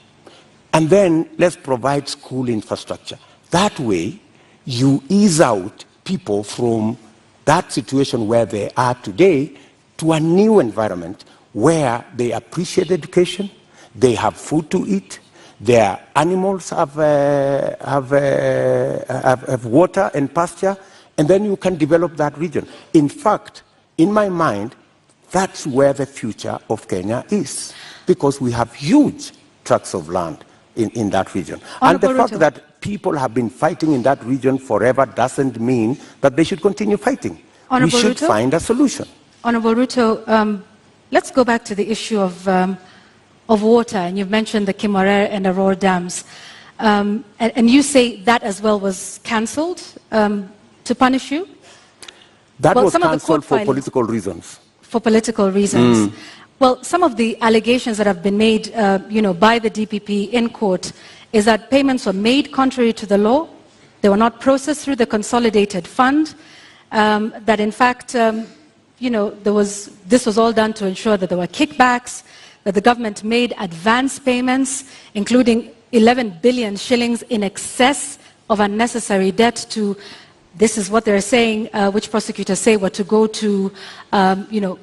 And then, let's provide school infrastructure. That way, you ease out people from that situation where they are today to a new environment where they appreciate education, they have food to eat, their animals have water and pasture, and then you can develop that region. In fact, in my mind, that's where the future of Kenya is, because we have huge tracts of land in that region. And the fact that people have been fighting in that region forever doesn't mean that they should continue fighting. We should find a solution. Honorable Ruto, let's go back to the issue of water, and you've mentioned the Kimwarer and Aurora dams. And you say that as well was cancelled to punish you? That was cancelled for political reasons. For political reasons. Well, some of the allegations that have been made, by the DPP in court is that payments were made contrary to the law. They were not processed through the consolidated fund. That in fact, this was all done to ensure that there were kickbacks, that the government made advance payments, including 11 billion shillings in excess of unnecessary debt to, this is what they're saying, which prosecutors say were to go to,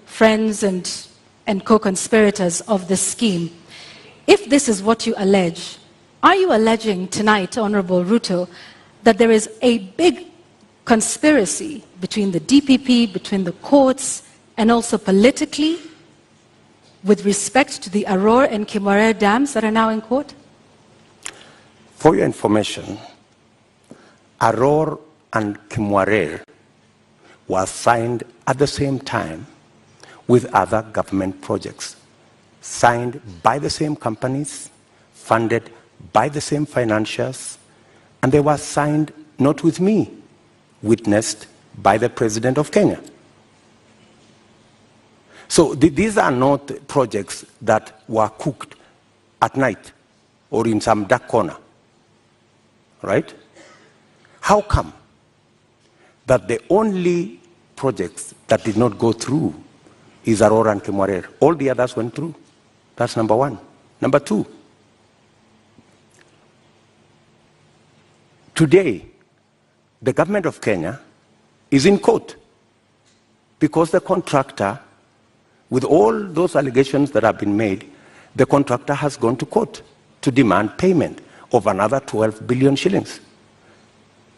friends and co-conspirators of this scheme. If this is what you allege, are you alleging tonight, Honorable Ruto, that there is a big conspiracy between the DPP, between the courts, and also politically with respect to the Aurora and Kimwarer dams that are now in court? For your information, Aurora and Kimwarer were signed at the same time with other government projects, signed by the same companies, funded by the same financiers, and they were signed not with me, witnessed by the President of Kenya. So these are not projects that were cooked at night or in some dark corner, right? How come that the only projects that did not go through is Aurora and Kimwarer? All the others went through. That's number one. Number two, today, the government of Kenya is in court because the contractor, with all those allegations that have been made, the contractor has gone to court to demand payment of another 12 billion shillings.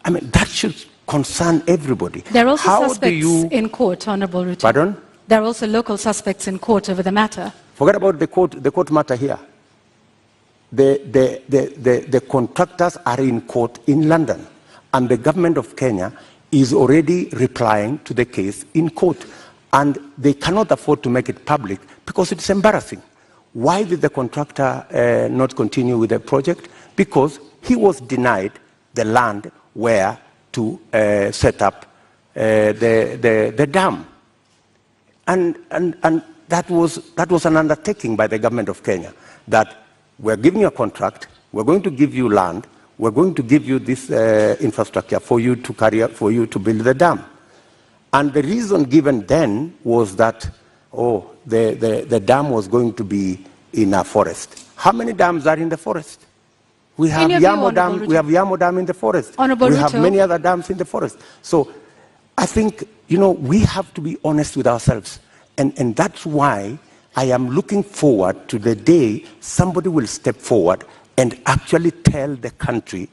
I mean, that should concern everybody. There are also suspects in court, Honorable Ruto. Pardon? There are also local suspects in court over the matter. Forget about the court matter here. The contractors are in court in London, and the government of Kenya is already replying to the case in court. And they cannot afford to make it public because it's embarrassing. Why did the contractor not continue with the project? Because he was denied the land where to set up the dam. And that was an undertaking by the government of Kenya, that we're giving you a contract, we're going to give you land, we're going to give you this infrastructure for you to carry out, for you to build the dam. And the reason given then was that, the dam was going to be in a forest. How many dams are in the forest? We have Yamo Dam. We have Yamo Dam in the forest. We have many other dams in the forest. So I think, we have to be honest with ourselves. And that's why I am looking forward to the day somebody will step forward and actually tell the country,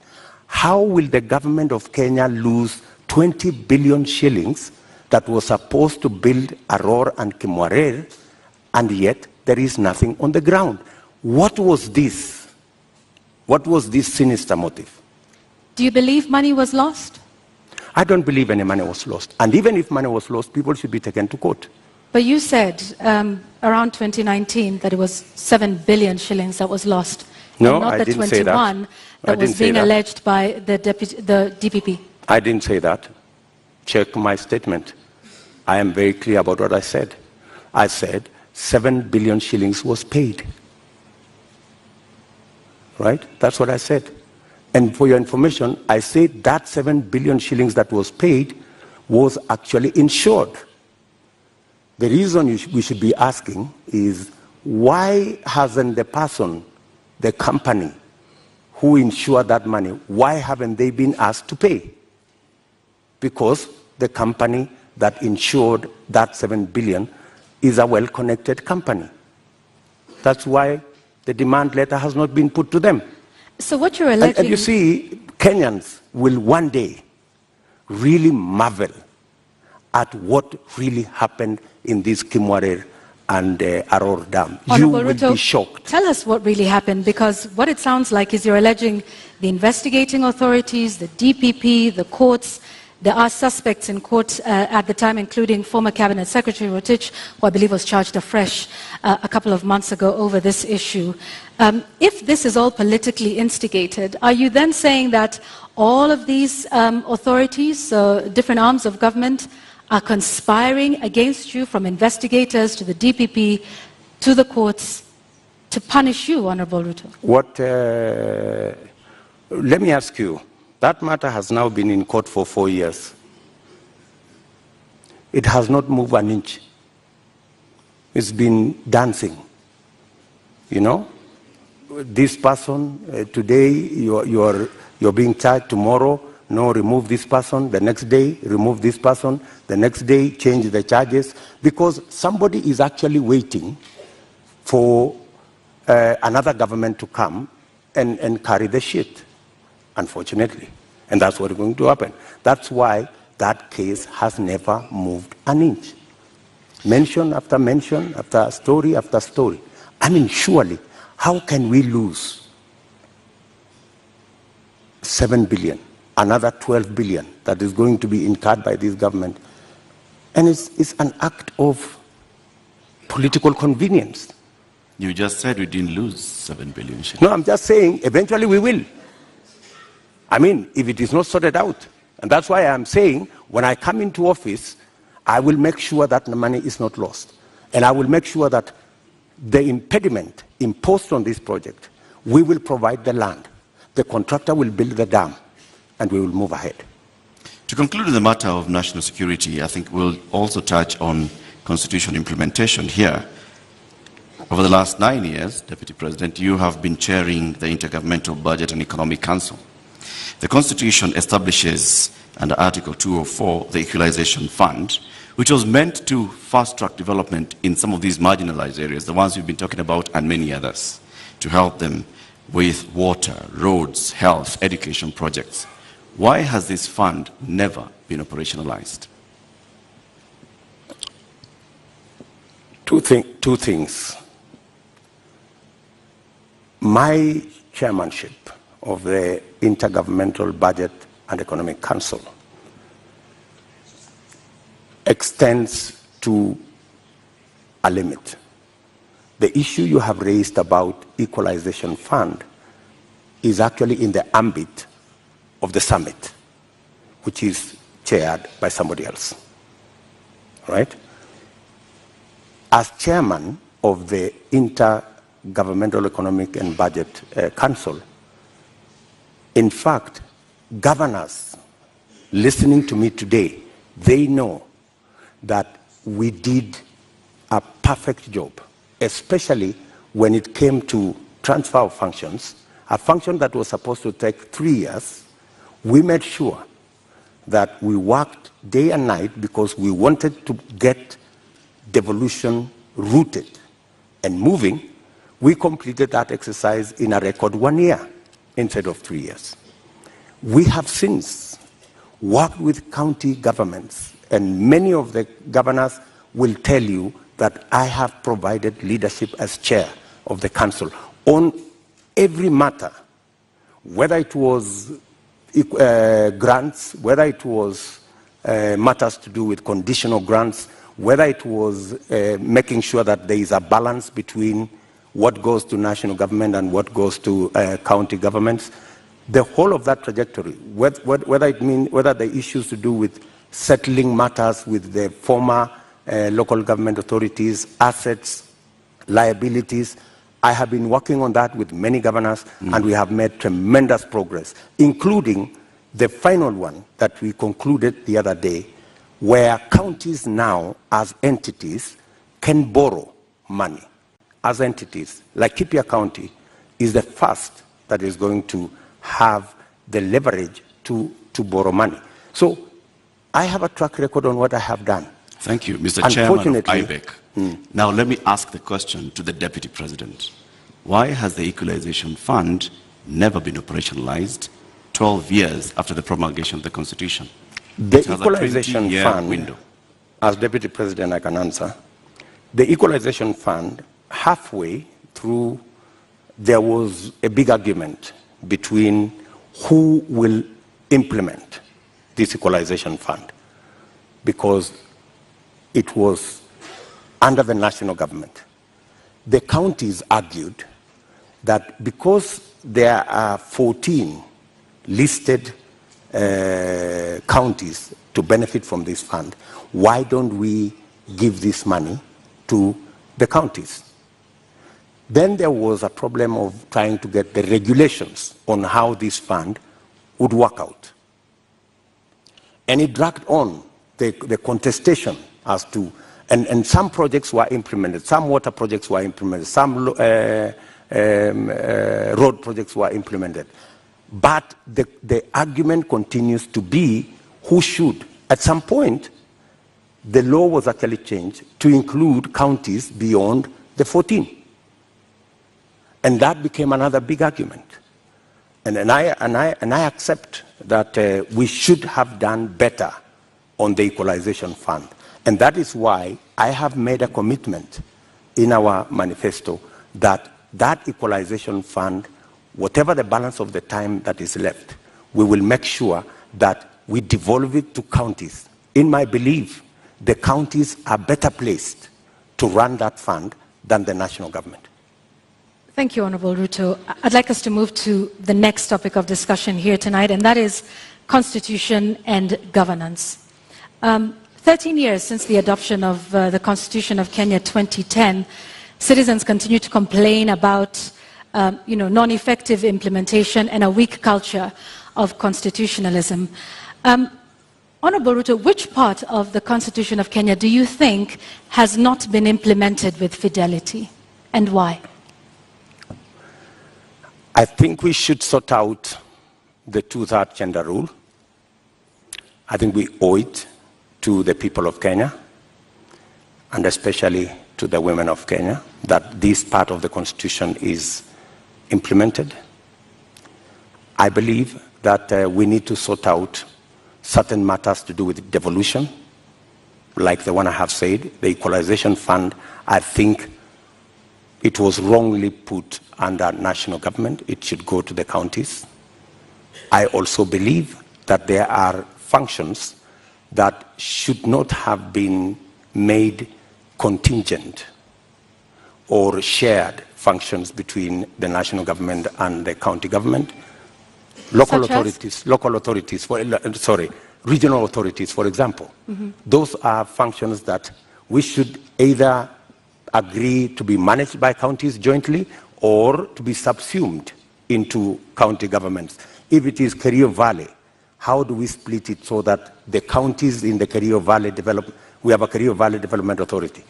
how will the government of Kenya lose 20 billion shillings that was supposed to build Aurora and Kimwarer, and yet there is nothing on the ground? What was this? What was this sinister motive? Do you believe money was lost? I don't believe any money was lost. And even if money was lost, people should be taken to court. But you said around 2019 that it was 7 billion shillings that was lost. No, and not I the didn't 21 say that. that was being alleged by the DPP. I didn't say that. Check my statement. I am very clear about what I said. I said 7 billion shillings was paid. Right? That's what I said. And for your information, I said that 7 billion shillings that was paid was actually insured. The reason we should be asking is, why hasn't the person, the company who insured that money, why haven't they been asked to pay? Because the company that insured that 7 billion is a well-connected company. That's why the demand letter has not been put to them. So what you're alleging... And you see, Kenyans will one day really marvel at what really happened in this Kimwarer and Aror Dam. Honorable You will Ruto, be shocked. tell us what really happened, because what it sounds like is you're alleging the investigating authorities, the DPP, the courts. There are suspects in court at the time, including former Cabinet Secretary Rotich, who I believe was charged afresh a couple of months ago over this issue. If this is all politically instigated, are you then saying that all of these authorities, different arms of government, are conspiring against you, from investigators to the DPP to the courts, to punish you, Honorable Ruto? Let me ask you, that matter has now been in court for 4 years. It has not moved an inch. It's been dancing. You know, this person, today you're being charged, tomorrow, no, remove this person, the next day, remove this person, the next day, change the charges, because somebody is actually waiting for another government to come and carry the shit, unfortunately. And that's what is going to happen. That's why that case has never moved an inch. Mention after mention, after story after story. I mean, surely, how can we lose 7 billion? Another 12 billion that is going to be incurred by this government. And it's an act of political convenience. You just said we didn't lose 7 billion. No, I'm just saying eventually we will. I mean, if it is not sorted out. And that's why I'm saying when I come into office, I will make sure that the money is not lost. And I will make sure that the impediment imposed on this project, we will provide the land. The contractor will build the dam. And we will move ahead. To conclude the matter of national security, I think we'll also touch on constitution implementation here. Over the last 9 years, Deputy President, you have been chairing the Intergovernmental Budget and Economic Council. The Constitution establishes, under Article 204, the Equalization Fund, which was meant to fast-track development in some of these marginalized areas, the ones we've been talking about, and many others, to help them with water, roads, health, education projects. Why has this fund never been operationalized? Two things. My chairmanship of the Intergovernmental Budget and Economic Council extends to a limit. The issue you have raised about Equalization Fund is actually in the ambit of the summit, which is chaired by somebody else, right? As chairman of the Intergovernmental Economic and Budget Council, in fact, governors listening to me today, they know that we did a perfect job, especially when it came to transfer of functions, a function that was supposed to take 3 years. We made sure that we worked day and night because we wanted to get devolution rooted and moving. We completed that exercise in a record 1 year instead of 3 years. We have since worked with county governments, and many of the governors will tell you that I have provided leadership as chair of the council on every matter, whether it was grants, whether it was matters to do with conditional grants, whether it was making sure that there is a balance between what goes to national government and what goes to county governments. The whole of that trajectory, whether the issues to do with settling matters with the former local government authorities, assets, liabilities, I have been working on that with many governors, and we have made tremendous progress, including the final one that we concluded the other day, where counties now, as entities, can borrow money. As entities, like Kipia County is the first that is going to have the leverage to borrow money. So I have a track record on what I have done. Thank you, Mr. Chairman of IBEC. Now let me ask the question to the Deputy President. Why has the Equalization Fund never been operationalized 12 years after the promulgation of the Constitution? The Equalization Fund, window. as Deputy President, I can answer. The Equalization Fund, halfway through, there was a big argument between who will implement this Equalization Fund, because it was under the national government. The counties argued that because there are 14 listed counties to benefit from this fund, why don't we give this money to the counties? Then there was a problem of trying to get the regulations on how this fund would work out. And it dragged on the contestation as to, and some projects were implemented, some water projects were implemented, some road projects were implemented. But the argument continues to be who should. At some point, the law was actually changed to include counties beyond the 14. And that became another big argument. And I accept that we should have done better on the Equalization Fund. And that is why I have made a commitment in our manifesto that that Equalization Fund, whatever the balance of the time that is left, we will make sure that we devolve it to counties. In my belief, the counties are better placed to run that fund than the national government. Thank you, Honorable Ruto. I'd like us to move to the next topic of discussion here tonight, and that is constitution and governance. 13 years since the adoption of the Constitution of Kenya 2010, citizens continue to complain about non-effective implementation and a weak culture of constitutionalism. Honorable Ruto, which part of the Constitution of Kenya do you think has not been implemented with fidelity, and why? I think we should sort out the two-third gender rule. I think we owe it to the people of Kenya, and especially to the women of Kenya, that this part of the Constitution is implemented. I believe that we need to sort out certain matters to do with devolution, like the one I have said, the Equalization Fund. I think it was wrongly put under national government. It should go to the counties. I also believe that there are functions that should not have been made contingent or shared functions between the national government and the county government. Regional authorities, for example. Mm-hmm. Those are functions that we should either agree to be managed by counties jointly or to be subsumed into county governments. If it is Kerio Valley, how do we split it so that the counties in the Kerio Valley develop? We have a Kerio Valley Development Authority.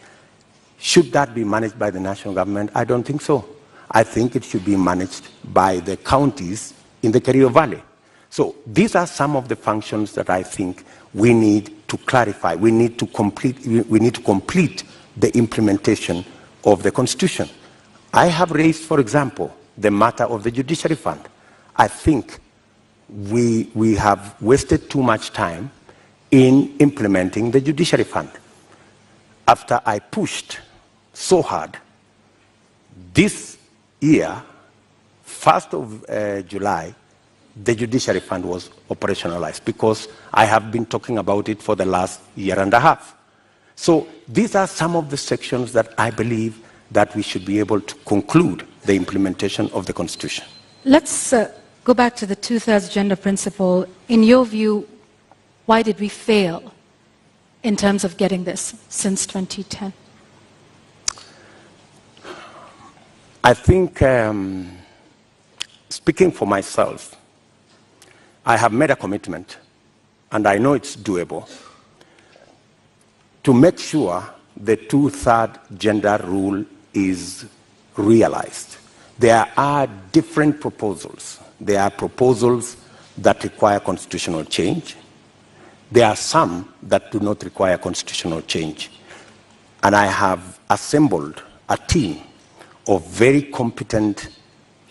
Should that be managed by the national government? I don't think so. I think it should be managed by the counties in the Kerio Valley. So these are some of the functions that I think we need to clarify. We need to complete the implementation of the Constitution. I have raised, for example, the matter of the Judiciary Fund. I think we have wasted too much time in implementing the Judiciary Fund. After I pushed so hard, this year, 1st of July, the Judiciary Fund was operationalized because I have been talking about it for the last year and a half. So these are some of the sections that I believe that we should be able to conclude the implementation of the Constitution. Let's go back to the two-thirds gender principle. In your view, why did we fail in terms of getting this since 2010? I think, speaking for myself, I have made a commitment, and I know it's doable, to make sure the two-thirds gender rule is realized. There are different proposals. There are proposals that require constitutional change. There are some that do not require constitutional change. And I have assembled a team of very competent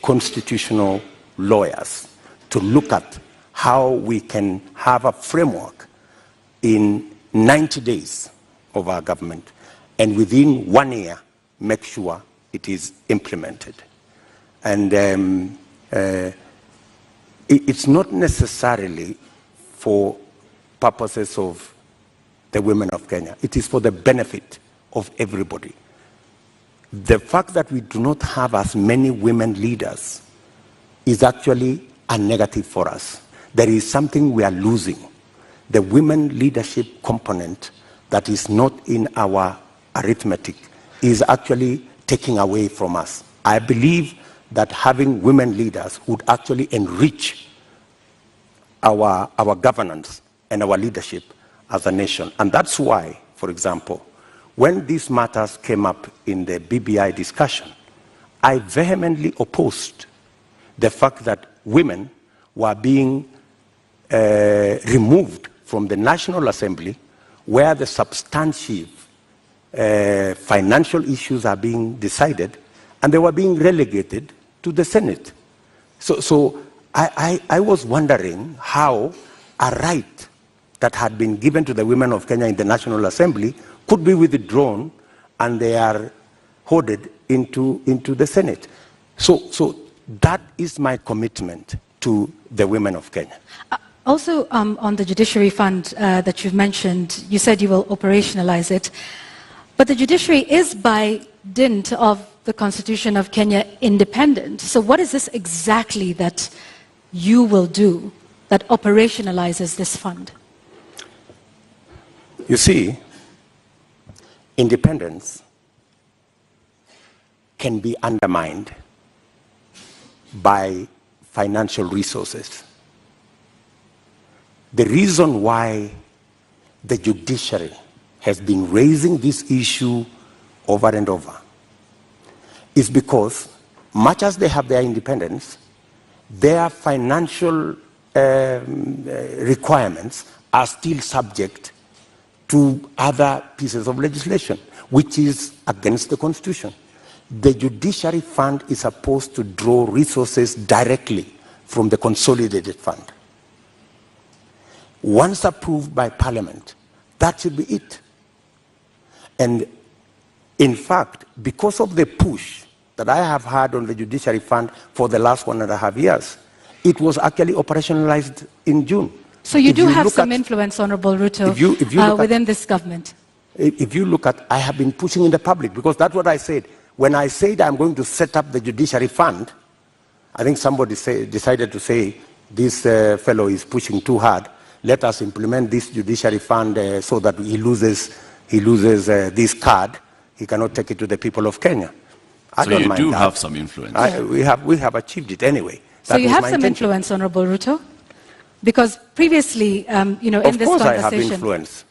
constitutional lawyers to look at how we can have a framework in 90 days of our government, and within 1 year, make sure it is implemented. And it's not necessarily for purposes of the women of Kenya. It is for the benefit of everybody. The fact that we do not have as many women leaders is actually a negative for us. There is something we are losing. The women leadership component that is not in our arithmetic is actually taking away from us. I believe that having women leaders would actually enrich our governance and our leadership as a nation. And that's why, for example, when these matters came up in the BBI discussion, I vehemently opposed the fact that women were being removed from the National Assembly, where the substantive financial issues are being decided, and they were being relegated to the Senate. So I was wondering how a right that had been given to the women of Kenya in the National Assembly could be withdrawn, and they are hoarded into the Senate. So that is my commitment to the women of Kenya. Also, on the judiciary fund that you've mentioned, you said you will operationalize it. But the judiciary is, by dint of the Constitution of Kenya, independent. So what is this exactly that you will do that operationalizes this fund? You see, independence can be undermined by financial resources. The reason why the judiciary has been raising this issue over and over is because, much as they have their independence, their financial requirements are still subject to other pieces of legislation, which is against the Constitution. The judiciary fund is supposed to draw resources directly from the consolidated fund. Once approved by Parliament, that should be it. And in fact, because of the push that I have had on the judiciary fund for the last 1.5 years, it was actually operationalized in June. So you do have some influence, Honorable Ruto, within this government. If you look at, I have been pushing in the public, because that's what I said. When I said I'm going to set up the judiciary fund, I think somebody decided to say, this fellow is pushing too hard. Let us implement this judiciary fund so that he loses this card. He cannot take it to the people of Kenya. So you do have some influence. We have achieved it anyway. So you have some influence, Honorable Ruto? Because previously, in this conversation... Of course I have influence.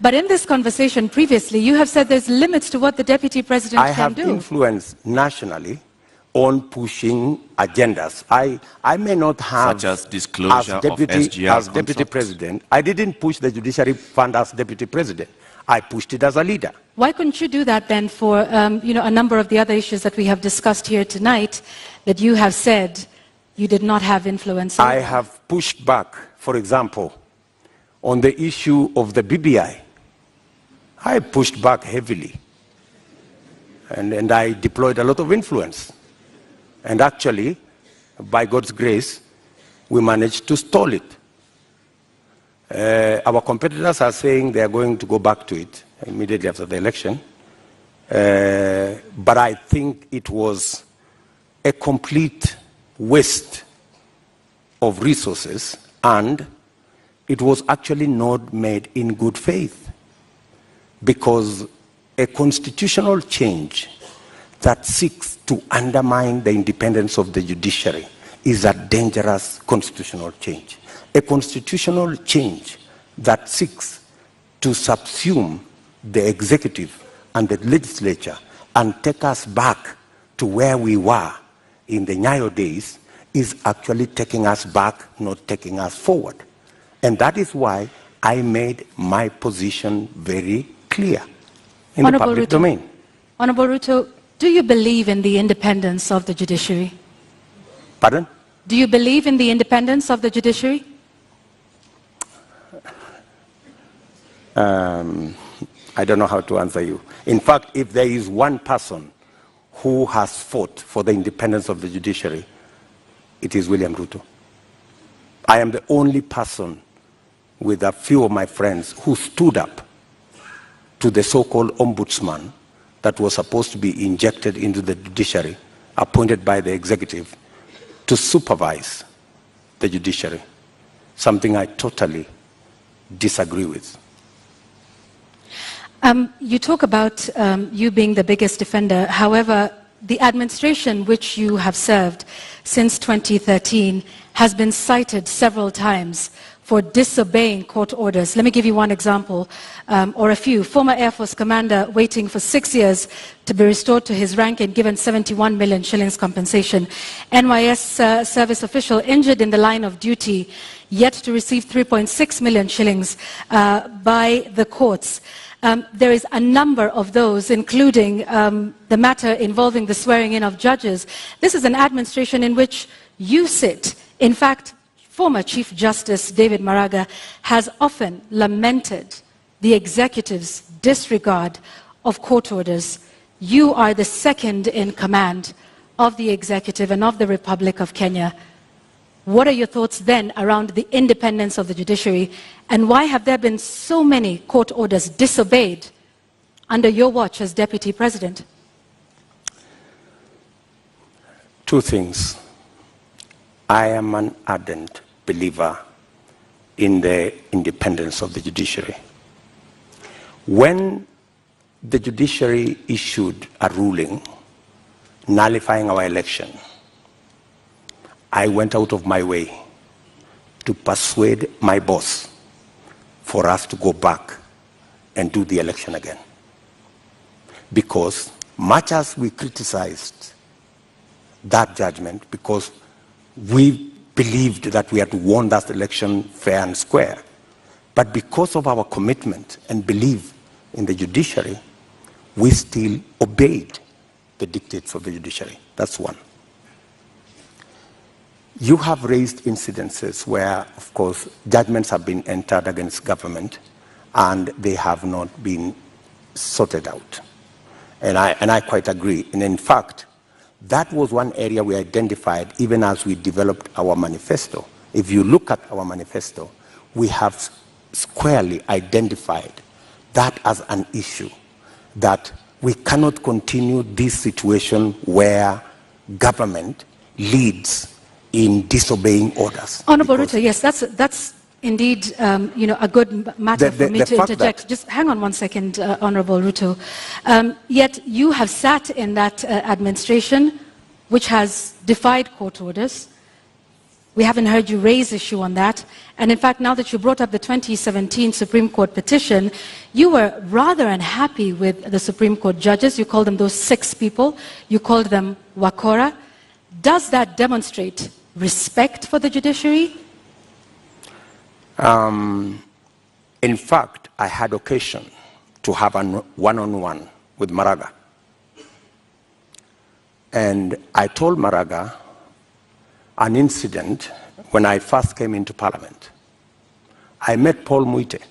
But in this conversation previously, you have said there's limits to what the Deputy President can do. I have influence nationally on pushing agendas. I may not have... Such as disclosure of SGR as Deputy President. I didn't push the Judiciary Fund as Deputy President. I pushed it as a leader. Why couldn't you do that then for a number of the other issues that we have discussed here tonight that you have said you did not have influence on? I have pushed back, for example, on the issue of the BBI. I pushed back heavily. And I deployed a lot of influence. And actually, by God's grace, we managed to stall it. Our competitors are saying they are going to go back to it immediately after the election. But I think it was a complete waste of resources, and it was actually not made in good faith, because a constitutional change that seeks to undermine the independence of the judiciary is a dangerous constitutional change. A constitutional change that seeks to subsume the executive and the legislature and take us back to where we were in the Nyayo days is actually taking us back, not taking us forward. And that is why I made my position very clear in the public domain. Honorable Ruto, do you believe in the independence of the judiciary? Pardon? Do you believe in the independence of the judiciary? I don't know how to answer you. In fact, if there is one person who has fought for the independence of the judiciary, it is William Ruto. I am the only person with a few of my friends who stood up to the so-called ombudsman that was supposed to be injected into the judiciary, appointed by the executive to supervise the judiciary, something I totally disagree with. You talk about you being the biggest defender. However, the administration which you have served since 2013 has been cited several times for disobeying court orders. Let me give you one example, or a few. Former Air Force commander waiting for 6 years to be restored to his rank and given 71 million shillings compensation. NYS service official injured in the line of duty, yet to receive 3.6 million shillings by the courts. There is a number of those, including the matter involving the swearing in of judges. This is an administration in which you sit. In fact, former Chief Justice David Maraga has often lamented the executive's disregard of court orders. You are the second in command of the executive and of the Republic of Kenya. What are your thoughts then around the independence of the judiciary, and why have there been so many court orders disobeyed under your watch as Deputy President? Two things. I am an ardent believer in the independence of the judiciary. When the judiciary issued a ruling nullifying our election, I went out of my way to persuade my boss for us to go back and do the election again. Because much as we criticized that judgment, because we believed that we had won that election fair and square, but because of our commitment and belief in the judiciary, we still obeyed the dictates of the judiciary. That's one. You have raised incidences where, of course, judgments have been entered against government and they have not been sorted out. And I quite agree. And in fact, that was one area we identified even as we developed our manifesto. If you look at our manifesto, we have squarely identified that as an issue, that we cannot continue this situation where government leads in disobeying orders. Honorable Ruto, yes, that's indeed a good matter for me to interject. Just hang on one second, Honorable Ruto. Yet you have sat in that administration which has defied court orders. We haven't heard you raise issue on that. And in fact, now that you brought up the 2017 Supreme Court petition, you were rather unhappy with the Supreme Court judges. You called them those 6 people. You called them wakora. Does that demonstrate respect for the judiciary? In fact, I had occasion to have a one-on-one with Maraga. And I told Maraga an incident when I first came into Parliament. I met Paul Muite,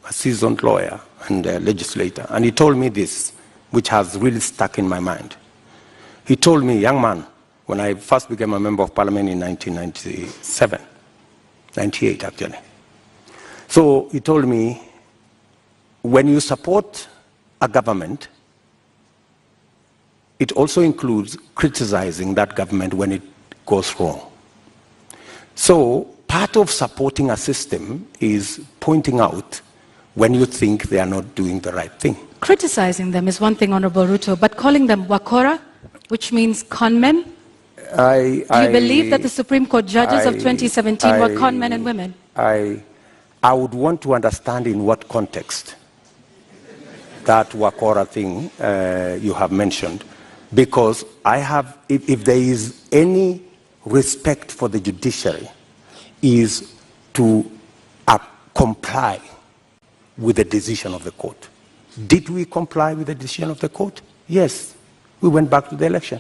a seasoned lawyer and a legislator, and he told me this, which has really stuck in my mind. He told me, young man, when I first became a member of Parliament in 1997, 98 actually. So he told me, when you support a government, it also includes criticizing that government when it goes wrong. So part of supporting a system is pointing out when you think they are not doing the right thing. Criticizing them is one thing, Honorable Ruto, but calling them wakora, which means conmen? Do you believe that the Supreme Court judges of 2017 were con men and women? I would want to understand in what context that wakora thing you have mentioned, because I have, if there is any respect for the judiciary, is to comply with the decision of the court. Did we comply with the decision of the court? Yes. We went back to the election.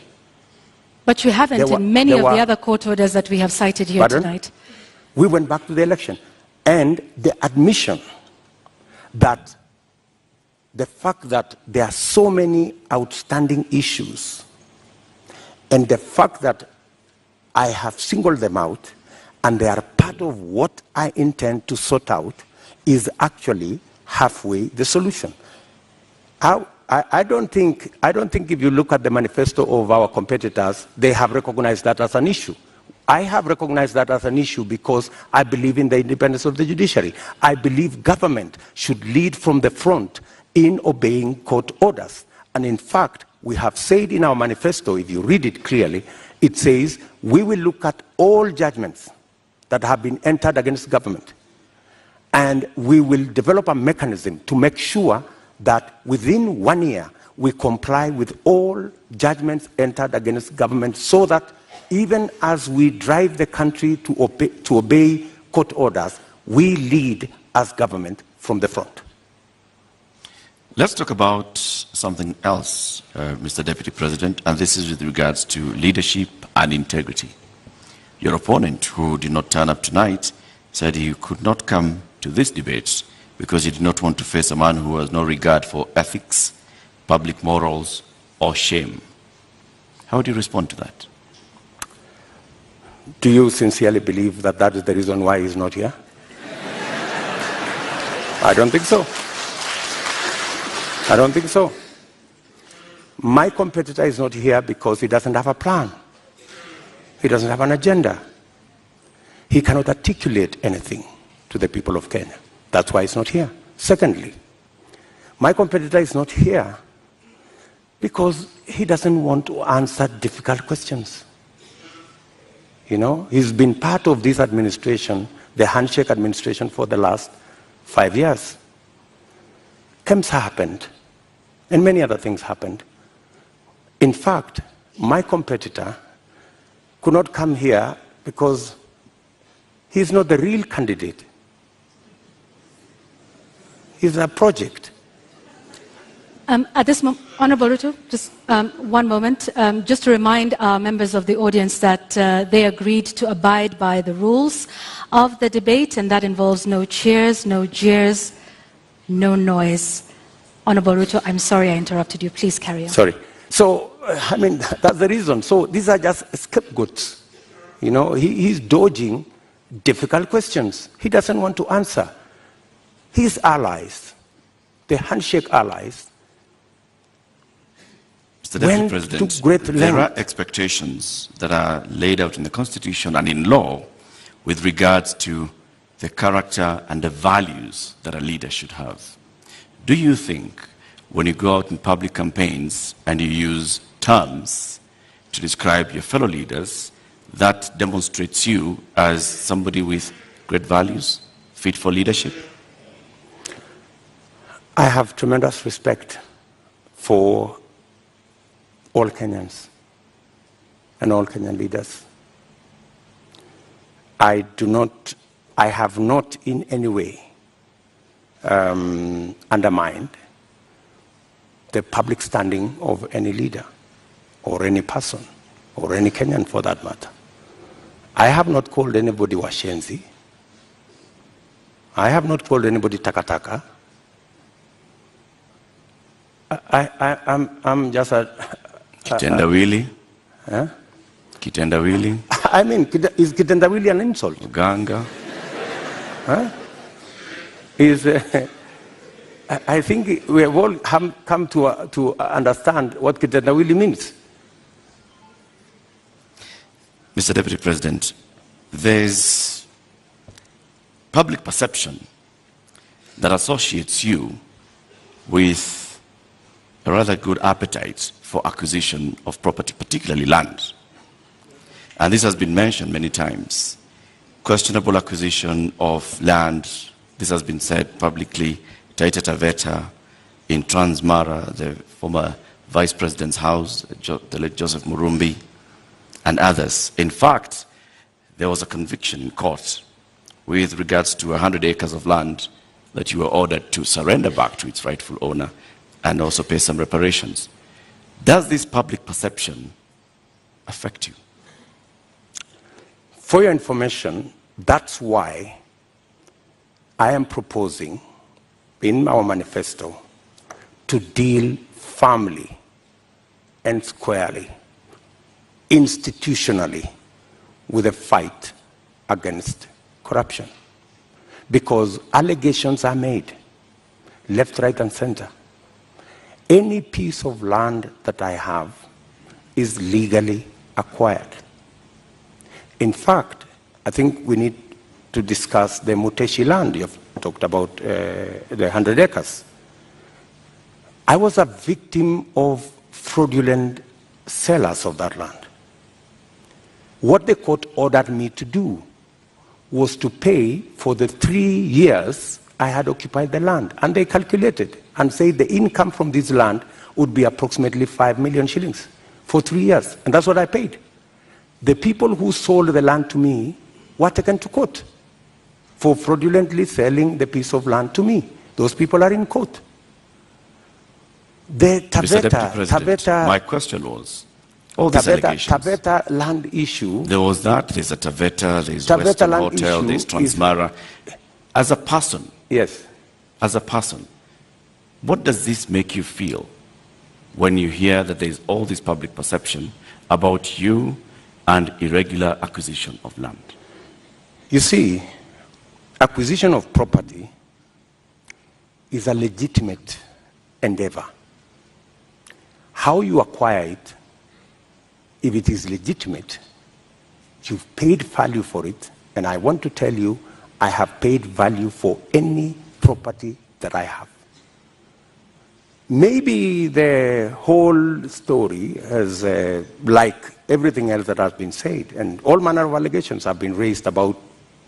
But you haven't in many of the other court orders that we have cited here tonight. We went back to the election. And the admission that the fact that there are so many outstanding issues and the fact that I have singled them out and they are part of what I intend to sort out is actually halfway the solution. I don't think if you look at the manifesto of our competitors, they have recognized that as an issue. I have recognized that as an issue because I believe in the independence of the judiciary. I believe government should lead from the front in obeying court orders. And in fact, we have said in our manifesto, if you read it clearly, it says we will look at all judgments that have been entered against government. And we will develop a mechanism to make sure that within 1 year, we comply with all judgments entered against government so that even as we drive the country to obey court orders, we lead as government from the front. Let's talk about something else, Mr. Deputy President, and this is with regards to leadership and integrity. Your opponent, who did not turn up tonight, said he could not come to this debate because he did not want to face a man who has no regard for ethics, public morals, or shame. How do you respond to that? Do you sincerely believe that that is the reason why he's not here? I don't think so. I don't think so. My competitor is not here because he doesn't have a plan. He doesn't have an agenda. He cannot articulate anything to the people of Kenya. That's why he's not here. Secondly, my competitor is not here because he doesn't want to answer difficult questions. You know, he's been part of this administration, the handshake administration, for the last 5 years. KEMSA happened, and many other things happened. In fact, my competitor could not come here because he's not the real candidate. He's a project. At this moment, Honorable Ruto, just one moment, just to remind our members of the audience that they agreed to abide by the rules of the debate, and that involves no cheers, no jeers, no noise. Honorable Ruto, I'm sorry I interrupted you. Please carry on. Sorry. So, I mean, that's the reason. So these are just scapegoats. You know, he's dodging difficult questions. He doesn't want to answer. His allies, the handshake allies, Mr. Deputy President, there are expectations that are laid out in the Constitution and in law with regards to the character and the values that a leader should have. Do you think when you go out in public campaigns and you use terms to describe your fellow leaders, that demonstrates you as somebody with great values, fit for leadership? I have tremendous respect for all Kenyans and all Kenyan leaders. I have not in any way undermined the public standing of any leader or any person or any Kenyan for that matter. I have not called anybody washenzi. I have not called anybody takataka. I'm just a... Kitendawili? Huh? Kitendawili? I mean, is kitendawili an insult? Uganga? Huh? I think we have all come to understand what kitendawili means. Mr. Deputy President, there's public perception that associates you with a rather good appetite for acquisition of property, particularly land. And this has been mentioned many times. Questionable acquisition of land, this has been said publicly, Taita Taveta, in Transmara, the former Vice President's house, the late Joseph Murumbi, and others. In fact, there was a conviction in court with regards to 100 acres of land that you were ordered to surrender back to its rightful owner and also pay some reparations. Does this public perception affect you? For your information, that's why I am proposing in our manifesto to deal firmly and squarely, institutionally, with a fight against corruption. Because allegations are made, left, right, and center. Any piece of land that I have is legally acquired. In fact, I think we need to discuss the Muteshi land. You've talked about the 100 acres. I was a victim of fraudulent sellers of that land. What the court ordered me to do was to pay for the 3 years I had occupied the land. And they calculated and said the income from this land would be approximately 5 million shillings for 3 years. And that's what I paid. The people who sold the land to me were taken to court for fraudulently selling the piece of land to me. Those people are in court. The Mr. Deputy President, Taveta, my question was, all these allegations. Taveta land issue. There was that, there's a Taveta, there's Western Hotel, there's Transmara. As a person, yes. As a person, what does this make you feel when you hear that there's all this public perception about you and irregular acquisition of land? You see, acquisition of property is a legitimate endeavor. How you acquire it, if it is legitimate, you've paid value for it, and I want to tell you, I have paid value for any property that I have. Maybe the whole story has, like everything else that has been said, and all manner of allegations have been raised about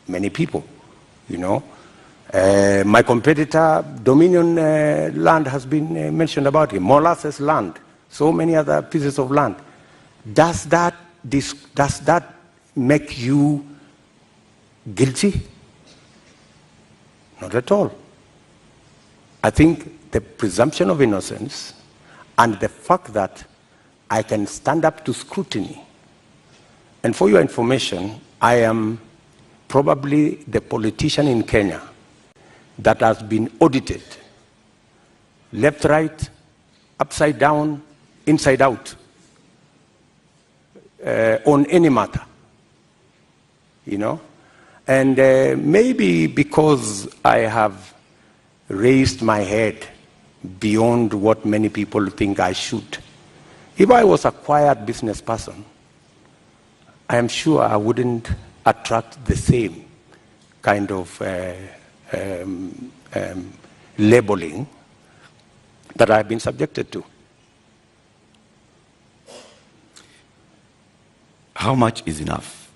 many people, you know. My competitor, Dominion land, has been mentioned about him, Molasses land, so many other pieces of land. Does that make you guilty? Not at all. I think the presumption of innocence and the fact that I can stand up to scrutiny. And for your information, I am probably the politician in Kenya that has been audited, left, right, upside down, inside out, on any matter, you know. And maybe because I have raised my head beyond what many people think I should. If I was a quiet business person, I am sure I wouldn't attract the same kind of labeling that I've been subjected to. How much is enough?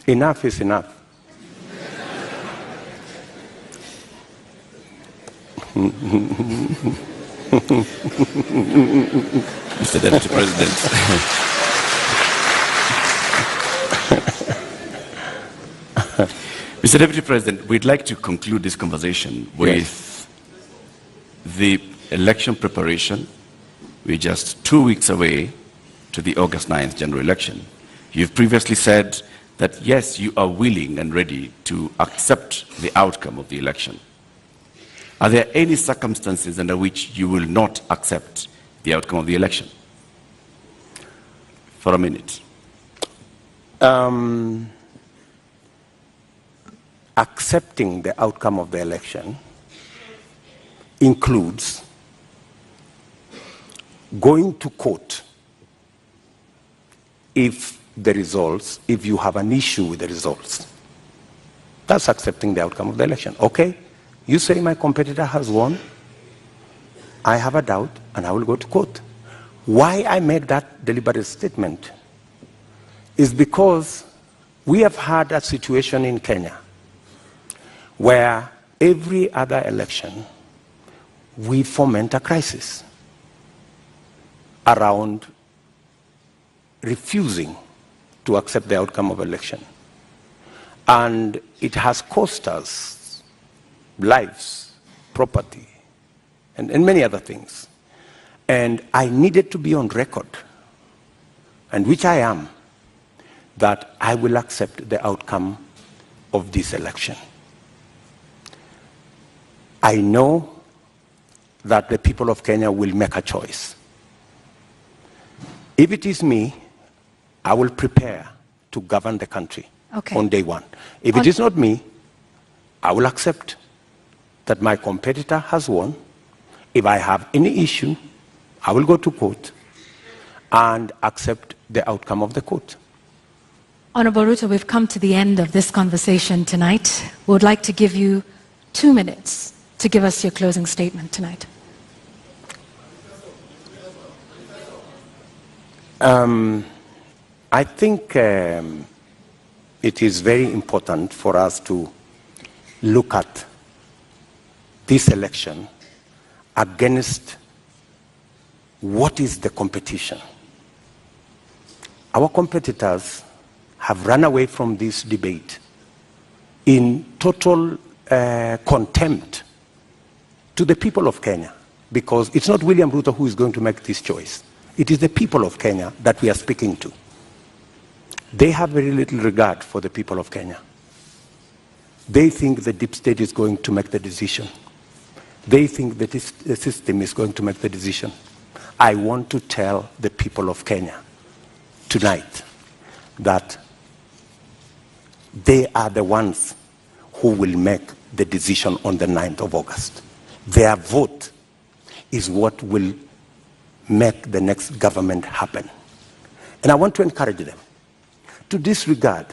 Enough is enough. Mr. Deputy President. Mr. Deputy President, we'd like to conclude this conversation with the election preparation. We're just 2 weeks away to the August 9th general election. You've previously said that, yes, you are willing and ready to accept the outcome of the election. Are there any circumstances under which you will not accept the outcome of the election? For a minute. Accepting the outcome of the election includes going to court if you have an issue with the results. That's accepting the outcome of the election. Okay, you say my competitor has won, I have a doubt, and I will go to court. Why I make that deliberate statement is because we have had a situation in Kenya where every other election we foment a crisis around refusing to accept the outcome of election. And it has cost us lives, property, and many other things. And I needed to be on record, and which I am, that I will accept the outcome of this election. I know that the people of Kenya will make a choice. If it is me, I will prepare to govern the country on day one. If it is not me, I will accept that my competitor has won. If I have any issue, I will go to court and accept the outcome of the court. Honorable Ruto, we've come to the end of this conversation tonight. We would like to give you 2 minutes to give us your closing statement tonight. I think it is very important for us to look at this election against what is the competition. Our competitors have run away from this debate in total contempt to the people of Kenya, because it's not William Ruto who is going to make this choice. It is the people of Kenya that we are speaking to. They have very little regard for the people of Kenya. They think the deep state is going to make the decision. They think that the system is going to make the decision. I want to tell the people of Kenya tonight that they are the ones who will make the decision on the 9th of August. Their vote is what will make the next government happen. And I want to encourage them to disregard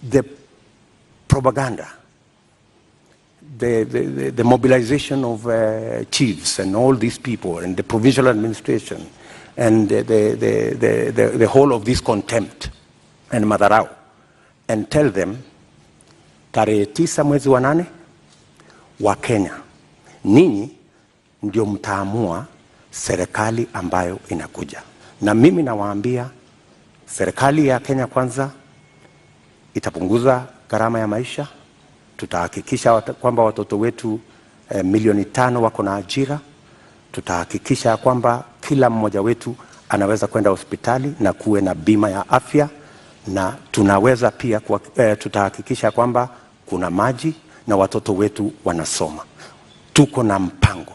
the propaganda, the mobilization of chiefs and all these people and the provincial administration and the whole of this contempt and madharau, and tell them tarehe 9 mwezi wa 8 wa Kenya, ninyi ndio mtaamua serikali ambayo inakuja. Na mimi nawaambia serikali ya Kenya Kwanza itapunguza gharama ya maisha. Tutahakikisha kwamba watoto wetu milioni 5 wako na ajira. Tutahakikisha kwamba kila mmoja wetu anaweza kwenda hospitali na kuwe na bima ya afya, na tunaweza pia tutahakikisha kwamba kuna maji na watoto wetu wanasoma. Tuko na mpango.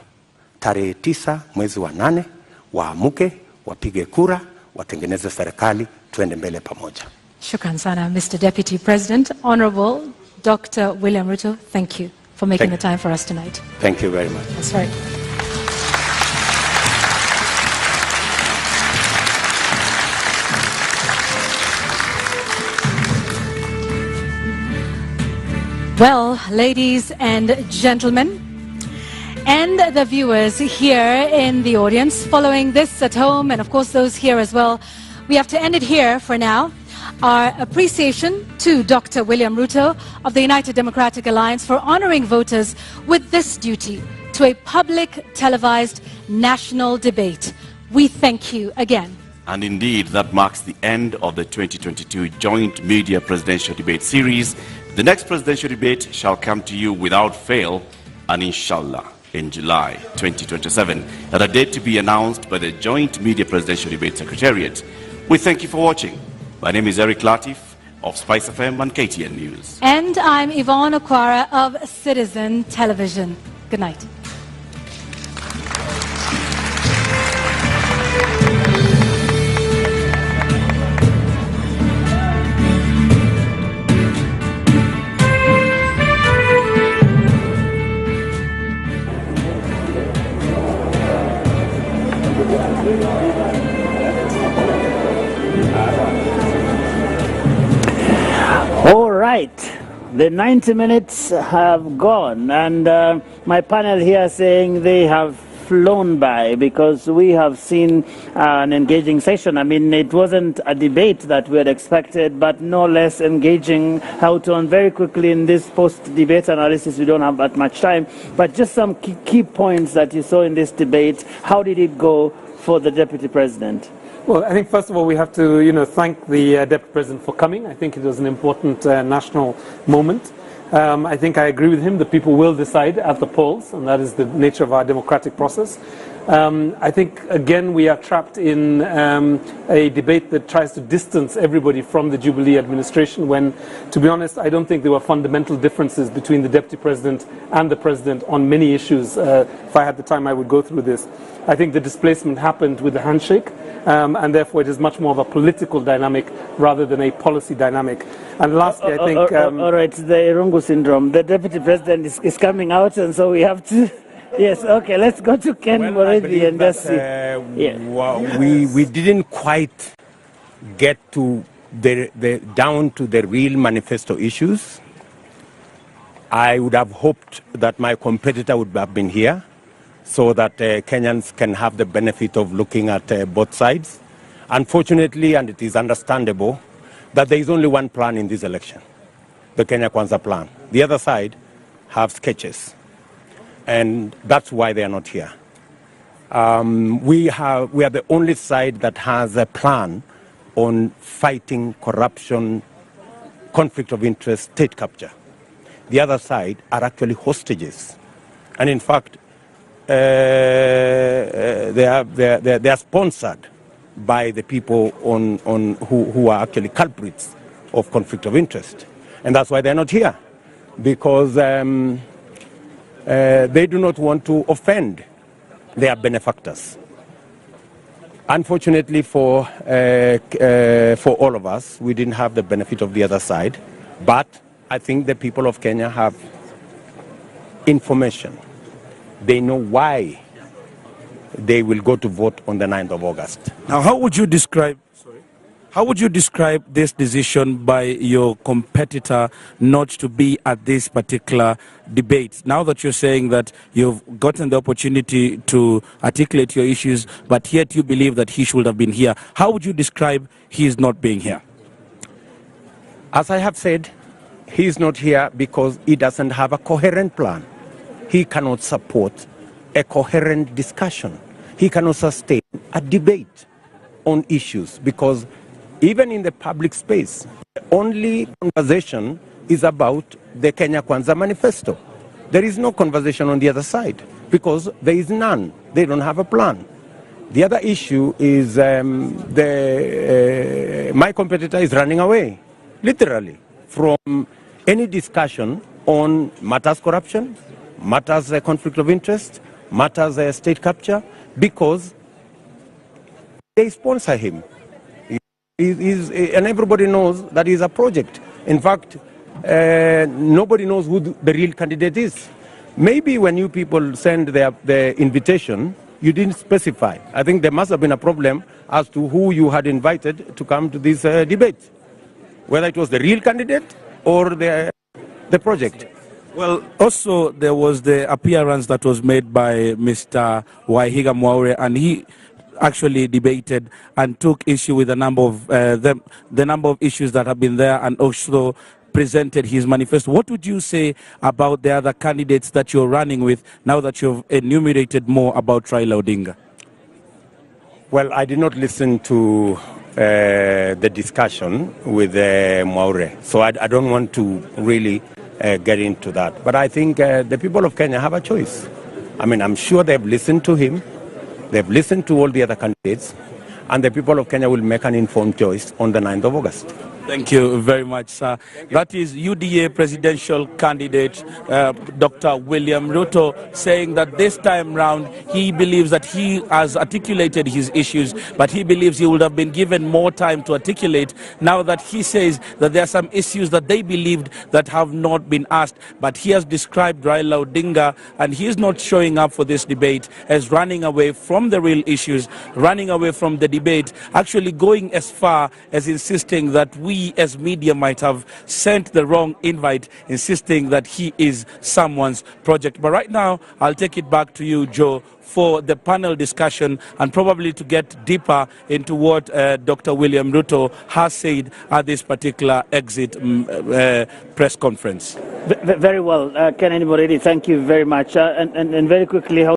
Tarehe 9 mwezi wa 8 waamuke, wapige kura, watengeneze serikali, tuende mbele pamoja. Shukran sana, Mr. Deputy President. Honorable Dr. William Ruto, thank you for making the time for us tonight. Thank you very much. That's right. Well, ladies and gentlemen, and the viewers here in the audience, following this at home, and of course those here as well, we have to end it here for now. Our appreciation to Dr. William Ruto of the United Democratic Alliance for honoring voters with this duty to a public televised national debate. We thank you again. And indeed, that marks the end of the 2022 Joint Media Presidential Debate Series. The next presidential debate shall come to you without fail, and inshallah, in July 2027, at a date to be announced by the Joint Media Presidential Debate Secretariat. We thank you for watching. My name is Eric Latif of Spice FM and KTN News. And I'm Yvonne Okwara of Citizen Television. Good night. All right, the 90 minutes have gone, and my panel here saying they have flown by because we have seen an engaging session. I mean, it wasn't a debate that we had expected, but no less engaging. How to, and very quickly in this post-debate analysis, we don't have that much time, but just some key points that you saw in this debate. How did it go for the Deputy President? Well, I think first of all we have to, thank the Deputy President for coming. I think it was an important national moment. I think I agree with him. The people will decide at the polls, and that is the nature of our democratic process. I think, again, we are trapped in a debate that tries to distance everybody from the Jubilee administration when, to be honest, I don't think there were fundamental differences between the Deputy President and the President on many issues. If I had the time, I would go through this. I think the displacement happened with the handshake, and therefore it is much more of a political dynamic rather than a policy dynamic. And lastly, I think... all right, the Irungu syndrome. The Deputy President is coming out, and so we have to... Yes, okay, let's go to Ken Moredi and just see. We didn't quite get to down to the real manifesto issues. I would have hoped that my competitor would have been here so that Kenyans can have the benefit of looking at both sides. Unfortunately, and it is understandable, that there is only one plan in this election, the Kenya Kwanza plan. The other side have sketches. And that's why they are not here. We are the only side that has a plan on fighting corruption, conflict of interest, state capture. The other side are actually hostages. And in fact, they are sponsored by the people who are actually culprits of conflict of interest. And that's why they're not here. Because they do not want to offend their benefactors. Unfortunately for all of us, we didn't have the benefit of the other side, but I think the people of Kenya have information. They know why they will go to vote on the 9th of August. Now, how would you describe this decision by your competitor not to be at this particular debate? Now that you're saying that you've gotten the opportunity to articulate your issues, but yet you believe that he should have been here, how would you describe his not being here? As I have said, he is not here because he doesn't have a coherent plan. He cannot support a coherent discussion. He cannot sustain a debate on issues because even in the public space, the only conversation is about the Kenya Kwanza manifesto. There is no conversation on the other side because there is none. They don't have a plan. The other issue is my competitor is running away, literally, from any discussion on matters corruption, matters conflict of interest, matters state capture, because they sponsor him. And everybody knows that he's a project. In fact, nobody knows who the real candidate is. Maybe when you people send the invitation, you didn't specify. I think there must have been a problem as to who you had invited to come to this debate, whether it was the real candidate or the project. Well, also there was the appearance that was made by Mr. Waihiga Mwaure, and he actually debated and took issue with a number of the number of issues that have been there, and also presented his manifesto. What would you say about the other candidates that you're running with now that you've enumerated more about Raila Odinga? Well, I did not listen to the discussion with Mwaure, so I don't want to really get into that. But I think the people of Kenya have a choice. I mean, I'm sure they've listened to him. They've listened to all the other candidates, and the people of Kenya will make an informed choice on the 9th of August. Thank you very much, sir. That is UDA presidential candidate Dr. William Ruto saying that this time round he believes that he has articulated his issues, but he believes he would have been given more time to articulate, now that he says that there are some issues that they believed that have not been asked. But he has described Raila Odinga, and he is not showing up for this debate, as running away from the real issues, running away from the debate, actually going as far as insisting that we as media might have sent the wrong invite, insisting that he is someone's project. But right now, I'll take it back to you, Joe, for the panel discussion and probably to get deeper into what Dr. William Ruto has said at this particular exit press conference. Very well. Ken Moredi, thank you very much. And very quickly, how